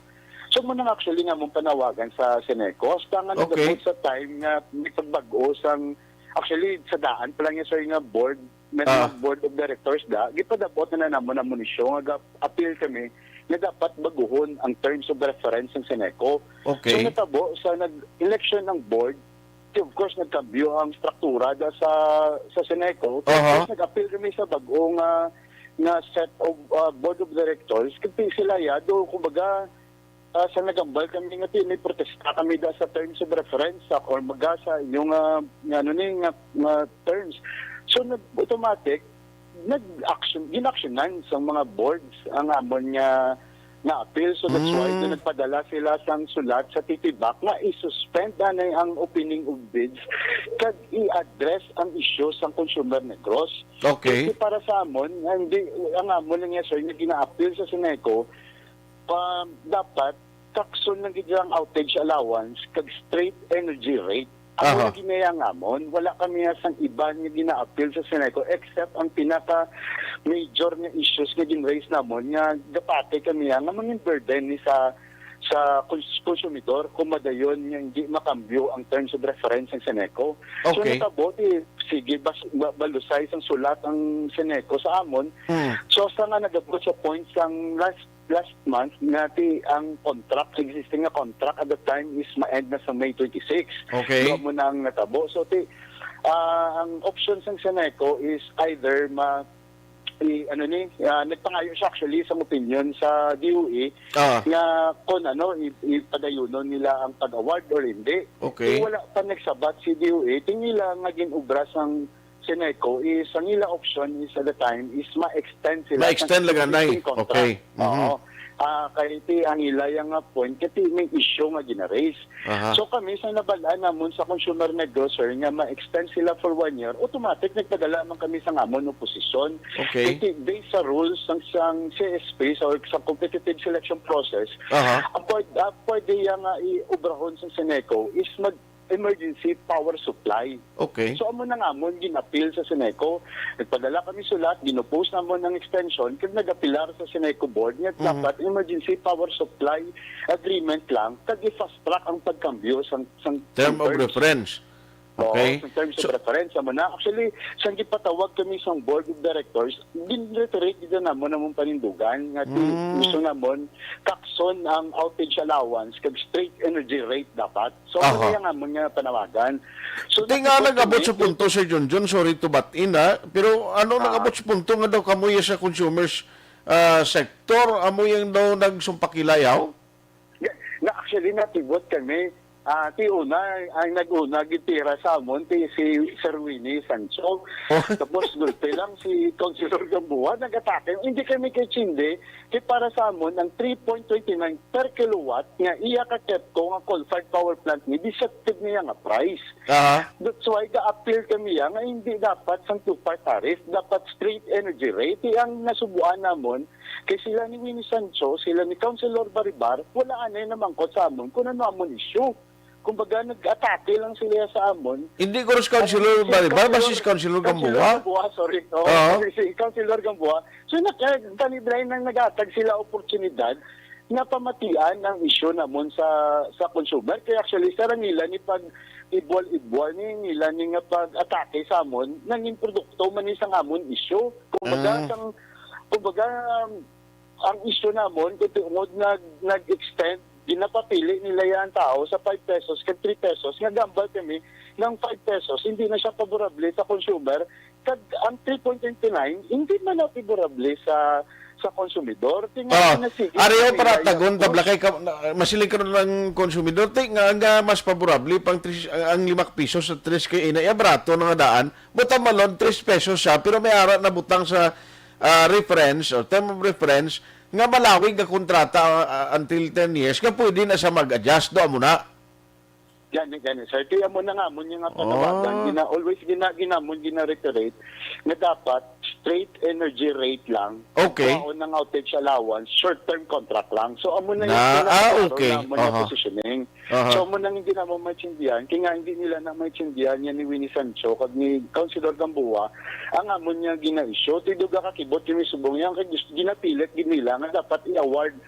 So mo na actually nga mong panawagan sa Sineco. Hasta nga nagabot sa time nga may pagbago sang actually sa daan pa lang yung sir nga board, may board of directors gipadabot na namon na munisyo nga appeal kami na dapat baguhon ang terms of reference ng Sineco. So natabo sa nag-election ng board, of course, nagkambyo ang struktura sa Sineco. Tapos nag-appeal kami sa bagong na set of board of directors. Kasi sila do kumbaga, sa nagambal kami nga may protesta kami sa terms of reference or maga sa inyong terms. So, automatic, ginaksyonan sa mga boards ang amon nga appeal. So that's why nagpadala sila sang sulat sa titibak na i-suspend na ang opening of bids kag i-address ang issue sang consumer negros. Okay. Kasi para sa amon, hindi, ang amon nga sir, na gina-appeal sa Sineco, dapat kakson ng gidang outage allowance kag straight energy rate. Ang ginayang amon, wala kami sang iba nga gina-appeal sa Sineco except ang pinaka-major nga issues nga gin-raise namon nga dapate kami nga mga burden ni sa konsumidor kung madayon nga hindi makambyo ang terms of reference ng Sineco. So natabo, sige, balusay sang sulat ang Sineco sa amon. So sa nga nagabot sa point sang last month nati ang contract, existing na contract at the time is ma-end na sa May 26. Okay. So mo nang natabo. So ang options ng Sineco is either nagpangayo siya actually sa opinion sa DOE nga kung ipadayunon nila ang pag-award or hindi. Okay. Kung wala pa nagsabat si DOE, tingila nga ginubra sang Sineco is ang ila option is at the time is ma-extend sila. Ma-extend lang na. Okay. Kaya iti ang ila yung point kasi may issue nga ginaraise. So kami sa nabalaan namon sa consumer negros nga ma-extend sila for 1 year, automatic nagpadala man kami sa amon oposisyon. Okay. Kasi based sa rules ng CSP sa competitive selection process, ang pwede yung i-ubrahon sa Sineco is emergency power supply. Okay. So amo na nga mo ginapil sa Sineco. Nagpadala kami sulat, ginopost namon ng extension kag nagapilar sa Sineco board nga dapat emergency power supply agreement lang kag i-fast track ang pagkambyo sang term of reference. Okay. In terms of reference, actually, sang gipatawag kami sa board of directors, din-reiterate din namon panindugan nga gusto namon kakson ang outage allowance kag straight energy rate dapat. So kaya nga mo nga panawagan. So nga nag-abot sa punto Sir Junjun, sorry to butt in pero nag-abot sa punto nga daw kamuya sa consumers sector, amoy daw nagsumpakilayaw? Actually, natibot kami. Ti una, ang nag-una, gitira sa amon, si Sir Winnie Sancho. Tapos gulpe lang si Councilor Gamboa, nag-atake. Hindi kami kay Chinde, kaya para sa amon, ang 3.29 per kilowatt, nga iya ka-KEPCO, nga coal-fired power plant ni, deceptive niya nga price. That's why, ga-appeal kami nga hindi dapat sang two-part tariff, dapat straight energy rate. Ang nasubuan namon, kay sila ni Winnie Sancho, sila ni Councilor Baribar, wala anay namang ko sa amon, kung ano amon issue. Kumbaga, nag-atake lang sila sa amon. Hindi ko rin Councilor Baribar, basis Councilor Gamboa? Sorry. Si Councilor Gamboa. So, kanibray nang nag-atag sila oportunidad na pamatian ang issue namon sa consumer. Kaya actually, sarang nila ni pag ibwal nila ni nga pag-atake sa amon, nanging produkto man isang amon issue. Kumbaga, ang issue namon, kung tungod nag-extend, ginapapili nila yan tao sa 5 pesos kag 3 pesos. Nga gambal kami ng 5 pesos, hindi na siya favorable sa consumer. Kag ang 3.29, hindi man na favorable sa sa konsumidor. Tingnan Ariyo para tagon tabla kay masiling karon ng konsumidor nga mas favorable pang ang 5 pesos sa 3 kay ina brato nga daan butang malon 3 pesos siya pero may ara na butang sa reference or term of reference nga malawig nga kontrata until 10 years nga pwede na sa mag-adjust do mo na. Gani, sir. Kaya mo na nga, mo nga panawagan, always ginamon, gina-reiterate, na dapat straight energy rate lang. Okay. Waon ng outage allowance, short-term contract lang. So, amo na okay. Amo na positioning. So, amo na hindi na mo maintindihan. Kaya nga hindi nila na maintindihan yan ni Winnie Sancho, kag ni Councilor Gamboa, ang amo niya gina-issue. Tiduga kakibot yung subong yan, kaya ginapilit, ginila, nga dapat i-award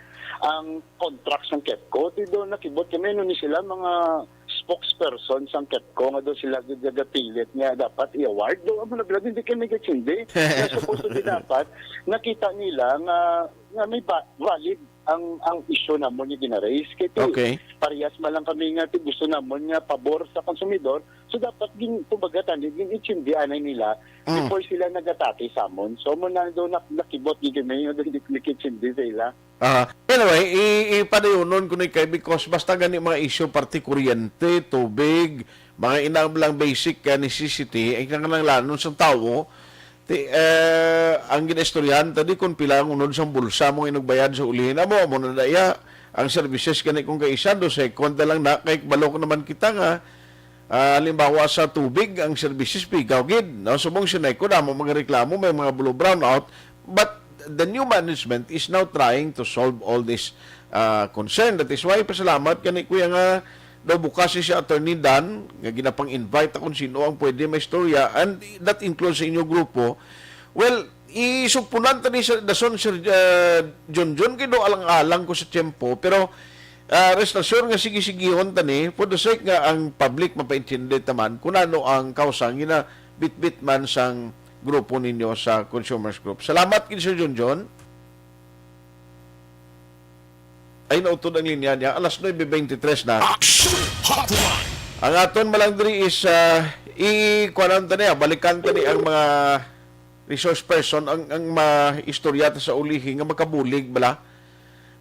ang contracts ng KEPCO. Tido nakibot kami, nun ni sila mga spokesperson sa KEPCO nga doon sila gagapilit nga dapat i-award. Doon mo na bilang hindi kami gatsindi. Na supposed to dapat nakita nila nga may valid ang issue namon yung ginaraise. Kaya parehas malang kami nga gusto namon nga pabor sa konsumidor. So dapat kumbaga gin-itsindihan nila before sila nagatati sa amon. So mo na doon nakibot yung kami nga dikitsindi sila. Anyway, ipadayonon ko na kay because basta gani mga issue party kuryente, tubig, mga inablang basic necessity, ay kinangalanon sa tao, ang ginestoryan tadi kung pila ang unod sa bulsa mo inugbayad sa ulihin mo na daya ang services kani kung kaisa do second lang na kay balok naman kita nga halimbawa sa tubig ang services pigaw gid no subong sinay ko damo mga reklamo may mga blue brownout but the new management is now trying to solve all this concern. That is why pasalamat kani kuya nga daw bukas si Attorney Dan nga ginapang-invite kung sino ang pwede may istorya and that includes sa inyo grupo. Well, isugpunan tani sa dason Sir John kido alang-alang ko sa tempo pero rest assured nga sige-sigihon tani for the sake nga ang public mapaintindi taman kung ano ang kausang gina bit-bit man sang grupo ninyo sa Consumers Group. Salamat kini Sir John. Ay nautod ang linya niya. Alas 9:23 na. Ang aton malang diri is i-kuanan tani, balikan tani ang mga resource person ang istorya sa ulihi nga makabulig bala.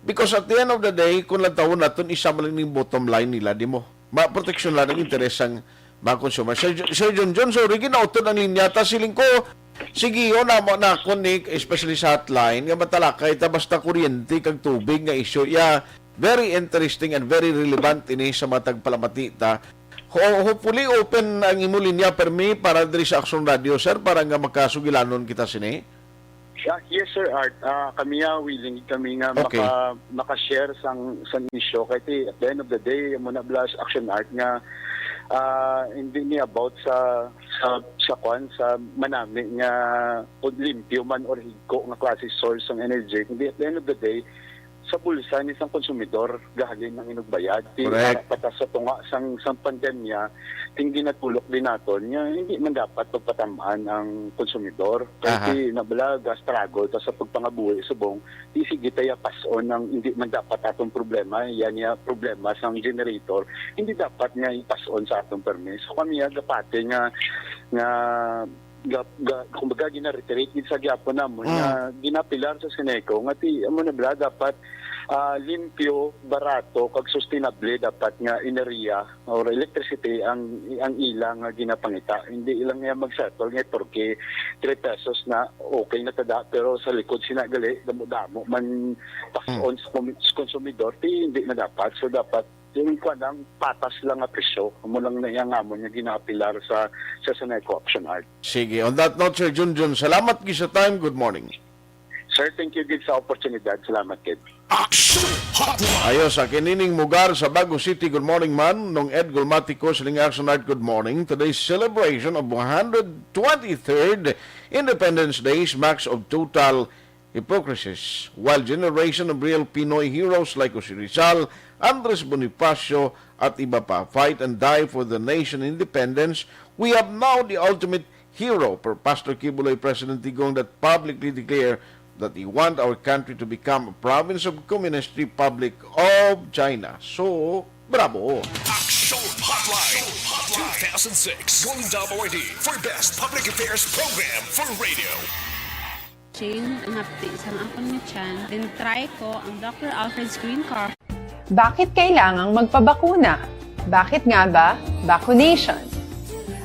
Because at the end of the day, kung lang taon naton isa man lang ning bottom line nila di mo. Ma-protection lang ang interes ang mga consumer. Sir John, sorry, ginautod ang linya. Ta siling ko, sige, yun na kunik, especially sa hotline, nga matalakay, ta basta kuryente, kag tubig nga issue. Yeah, very interesting and very relevant ini sa matag palamati ta. Hopefully, open ang imo linya permi para diri sa Aksyon Radio, sir, para nga makasugilanon kita sini. Yes, sir, Art. Kami willing kami nga maka-share sang issue. Kaya at the end of the day, muna blast Action Art nga hindi ni about sa manami nga limpyo man or higko nga klase source ng energy. Hindi at the end of the day, sa bulsa ni isang konsumidor gahalin ng inugbayad. Patas sa tunga sang pandemya, tinggi natulok din naton nga hindi man dapat pagpatamaan ang konsumidor. Kasi nabalaga, struggle ta sa pagpangabuhi subong, isigi tayo pason ng hindi man dapat atong problema, yan ya problema sang generator, hindi dapat nga ipason sa atong permis. So kami gapate nga kumbaga gina-reiterate sa gyapon namon nga ginapilar sa Seneco nga amo na bala dapat limpyo, barato kag sustainable dapat nga enerhiya or electricity ang ilang nga ginapangita. Hindi ilang nga mag-settle nga porque 3 pesos na okay na tada pero sa likod sinagali damo-damo man pason sa konsumidor hindi na dapat. So dapat yung kwanang patas lang nga presyo, mo lang na yung amon niya ginapilar sa Seneco Action Art. Sige, on that note, Sir John, salamat kid sa time. Good morning. Sir, thank you gid sa oportunidad. Salamat kid. Ayos, sa kinining Mugar sa Bago City, good morning man. Nung Ed Gulmatico, Siling Action Art, good morning. Today's celebration of 123rd Independence Day smacks of total hypocrisies. While generation of real Pinoy heroes like Jose Rizal, Andres Bonifacio at iba pa fight and die for the nation independence, we have now the ultimate hero per Pastor Kibuloy, President Digong, that publicly declare that he want our country to become a province of Communist Republic of China. So, bravo! Aksyon Hotline 2006 Golden WID for Best Public Affairs Program for Radio. Ang hapti sa akong tiyan. Then try ko ang Dr. Alfred's Green Car. Bakit kailangang magpabakuna? Bakit nga ba vaccination?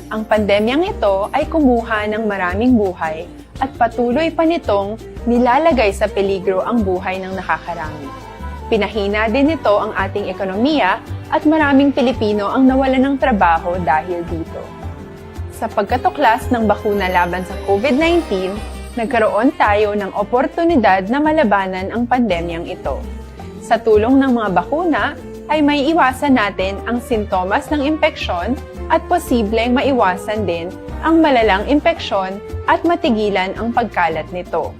Ang pandemyang ito ay kumuha ng maraming buhay at patuloy pa nitong nilalagay sa peligro ang buhay ng nakakarami. Pinahina din nito ang ating ekonomiya at maraming Pilipino ang nawalan ng trabaho dahil dito. Sa pagkatuklas ng bakuna laban sa COVID-19, nagkaroon tayo ng oportunidad na malabanan ang pandemyang ito. Sa tulong ng mga bakuna, ay may iwasan natin ang sintomas ng impeksyon at posibleng maiwasan din ang malalang impeksyon at matigilan ang pagkalat nito.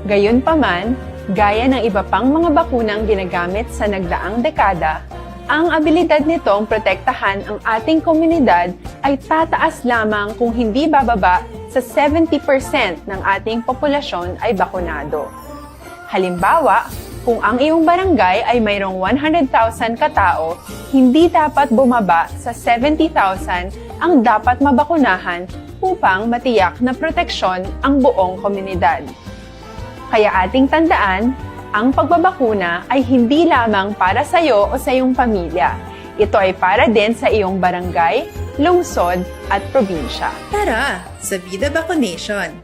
Gayunpaman, gaya ng iba pang mga bakunang ginagamit sa nagdaang dekada, ang abilidad nitong protektahan ang ating komunidad ay tataas lamang kung hindi bababa sa 70% ng ating populasyon ay bakunado. Halimbawa, kung ang iyong barangay ay mayroong 100,000 katao, hindi dapat bumaba sa 70,000 ang dapat mabakunahan upang matiyak na proteksyon ang buong komunidad. Kaya ating tandaan, ang pagbabakuna ay hindi lamang para sa iyo o sa iyong pamilya. Ito ay para din sa iyong barangay, lungsod at probinsya. Tara, sa Vida Vaccination!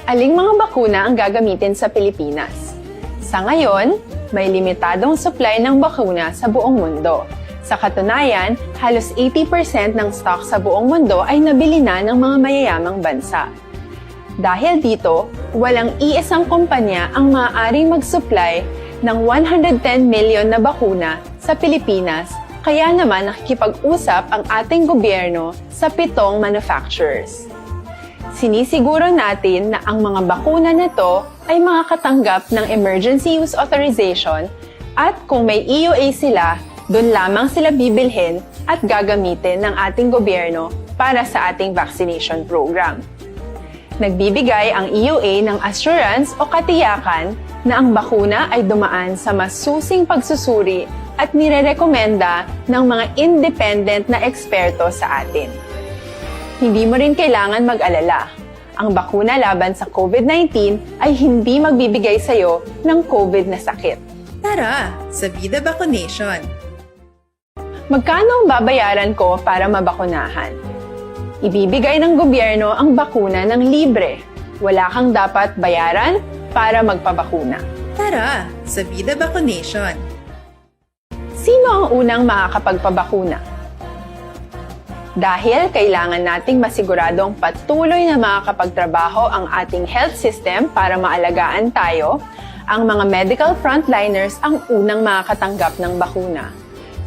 Aling mga bakuna ang gagamitin sa Pilipinas? Sa ngayon, may limitadong supply ng bakuna sa buong mundo. Sa katunayan, halos 80% ng stock sa buong mundo ay nabili na ng mga mayayamang bansa. Dahil dito, walang iisang kumpanya ang maaaring mag-supply ng 110 million na bakuna sa Pilipinas, kaya naman nakikipag-usap ang ating gobyerno sa 7 manufacturers. Sinisiguro natin na ang mga bakuna na to ay makakatanggap ng Emergency Use Authorization at kung may EUA sila, doon lamang sila bibilhin at gagamitin ng ating gobyerno para sa ating vaccination program. Nagbibigay ang EUA ng assurance o katiyakan na ang bakuna ay dumaan sa masusing pagsusuri at nirerekomenda ng mga independent na eksperto sa atin. Hindi mo rin kailangan mag-alala. Ang bakuna laban sa COVID-19 ay hindi magbibigay sa iyo ng COVID na sakit. Tara, sa Vida Vaccination! Magkano ang babayaran ko para mabakunahan? Ibibigay ng gobyerno ang bakuna ng libre. Wala kang dapat bayaran para magpabakuna. Tara, sa Vida Vaccination! Sino ang unang makakapagpabakuna? Dahil kailangan nating masiguradong patuloy na makakapagtrabaho ang ating health system para maalagaan tayo, ang mga medical frontliners ang unang makakatanggap ng bakuna.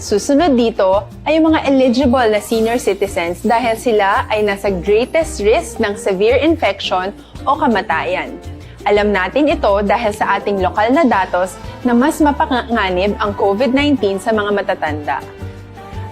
Susunod dito ay yung mga eligible na senior citizens dahil sila ay nasa greatest risk ng severe infection o kamatayan. Alam natin ito dahil sa ating lokal na datos na mas mapanganib ang COVID-19 sa mga matatanda.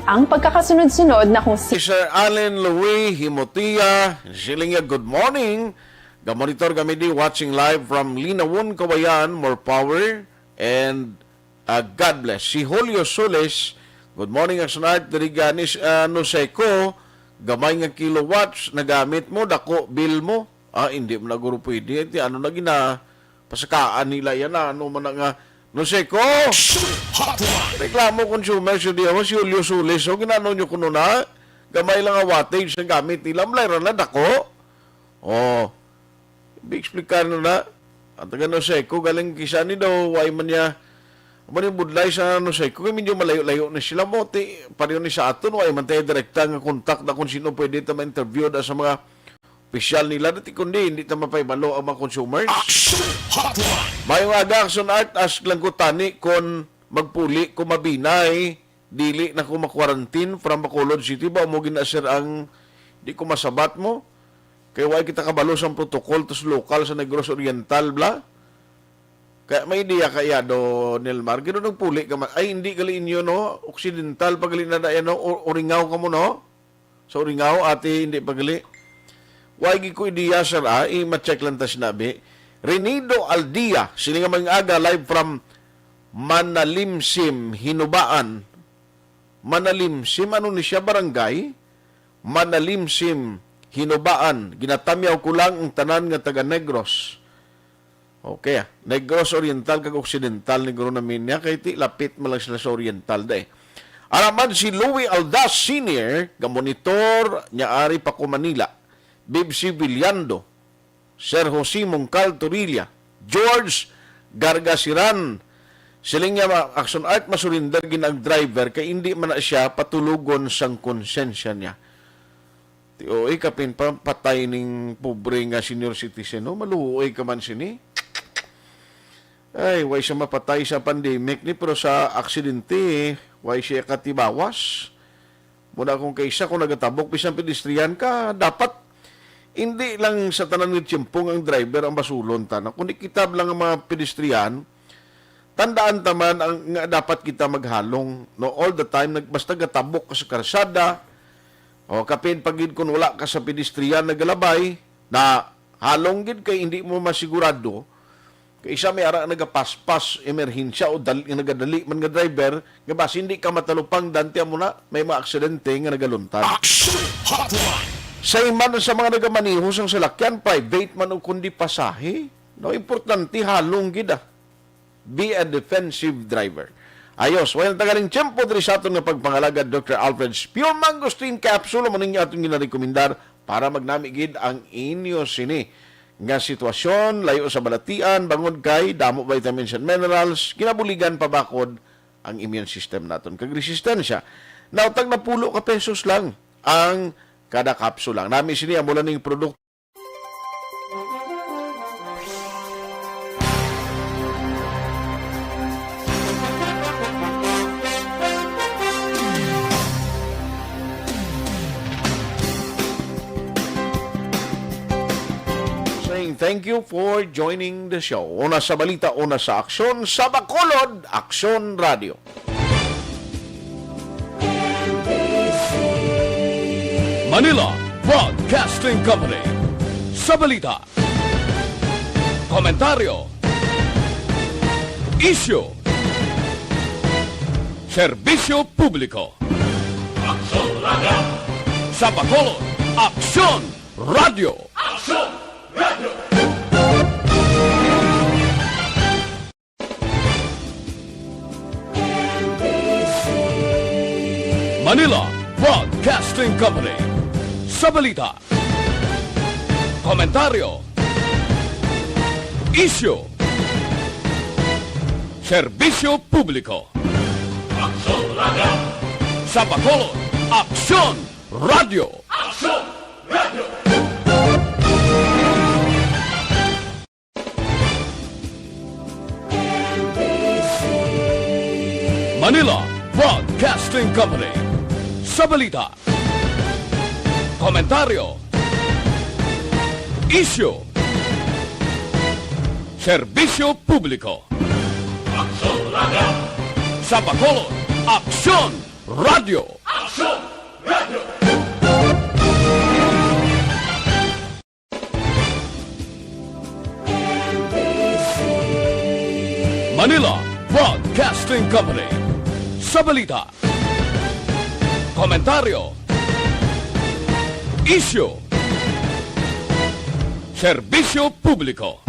Ang pagkakasunod-sunod na kung Sir Allen Louis Himotia, Silinga, good morning. Gamonitor kami di watching live from Linawon, Kawayan, more power and God bless. Si Julio Soles, good morning Aksyon Art, diriganis Seco, gamay nga kilowatts nagamit mo, dako bill mo. Hindi mo na guro pwede. Ano na gina, pasakaan nila yan ano man nga. Seco! Reklamo consumer si Julio Soles. So, ginano nyo kuno na, gamay lang ang wattage na gamit nila. Malay na dako. Bi-explicar na. At nga Seco, galing kisa ni daw, why man niya, maning budlay sa Seco, kaya medyo malayo-layo na sila mo. Pareho ni sa aton, why man tayo direkta nga kontak na kung sino pwede ito ma-interview da sa mga opisyal nila. Dati kundi, hindi ito mapaibalo ang mga consumers. Mayong aga, Aksyon Art, ask lang ko tani kung magpuli, kung mabinay, dili na kung makwarantin from Bacolod City ba, mo ginasir ang di ko masabat mo. Kaya why kita kabalo sa protocol tos lokal sa Negros Oriental, bla? Kaya may idea kaya do, Nelmar, gano'n nagpuli ka ay hindi gali inyo, no? Occidental, pagali na dayan, no? Oringaw ka mo, no? Sa Oringaw, ate, hindi pagali. Why ko idea, sir, i-check lang ta sinabi. Renido Aldia, sila nga mga aga, live from Manalimsim, Hinubaan. Manalimsim, ano ni siya barangay? Manalimsim, hinubaan, ginatamyaw ko lang ang tanan nga taga Negros. Okay, Negros Oriental kag Occidental Negro namin niya, kay ti lapit malang sila sa Oriental da Araman si Louis Aldas Sr., gamonitor niya ari pa ko Manila, Bibsi Villando, Sir Jose Mongcal Torilla, George Gargasiran, siling niya Aksyon Art masurinder ginang driver kay hindi man na siya patulugon sang konsensya niya. Oy kapin pa patay ning pobre nga senior citizen, no? Maluoy ka man sini. Ay, way siya mapatay sa pandemic ni, pero sa aksidente, way siya katibawas. Muna kung kaysa, kung nagatabok, bisang pedestrian ka, dapat hindi lang sa tanan ng tiyempong ang driver ang basulon tanan. Kung ikitab lang ang mga pedestrian, tandaan taman ang nga dapat kita maghalong. No, all the time, basta gatabok ka sa karsada, o kapin pagid kung wala ka sa pedestrian na galabay, na halong gid kay hindi mo masigurado, kay isa may ara nagapaspas emerhensya o nagadali man nga driver nga bas hindi ka matalupang dante mo na may mga aksidente nga nagaluntad. Sa iman sa mga nagamanihos ang salakyan, private man o kundi pasahe, no, importante halong gid. Be a defensive driver. Ayos, walang tagaling tiyempo diri sa aton nga pagpangalagad Dr. Alfred Pure Mangosteen Capsule mo ninyo atong ginarekomendar para magnamigid ang inyo sini nga sitwasyon, layo sa balatian, bangod kay, damo vitamins and minerals, kinabuligan pabakod ang immune system naton. Kag resistensya. Nautag na pulo ka pesos lang ang kada kapsula. Nami sini mula ning produkto. Thank you for joining the show. Una sa balita, una sa aksyon, sa Bacolod, Aksyon Radio. Manila Broadcasting Company. Sa balita, komentaryo, issue, serbisyo publiko. Aksyon Radio. Sa Bacolod, Aksyon Radio. Aksyon Radio. Manila Broadcasting Company. Sa balita, komentaryo, issue, serbisyo publiko. Aksyon Radio. Sa Bacolod, Aksyon Radio. Aksyon Radio. Manila Broadcasting Company. Sa balita, komentaryo, issue, serbisyo publiko. Aksyon Radio. Sa Bacolod, Aksyon Radio. Aksyon Radio. Manila Broadcasting Company. Sa balita, komentaryo, issue, serbisyo publiko.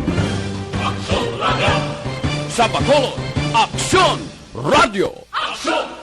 Aksyon Radio. Sa Bacolod, Aksyon Radio. Aksyon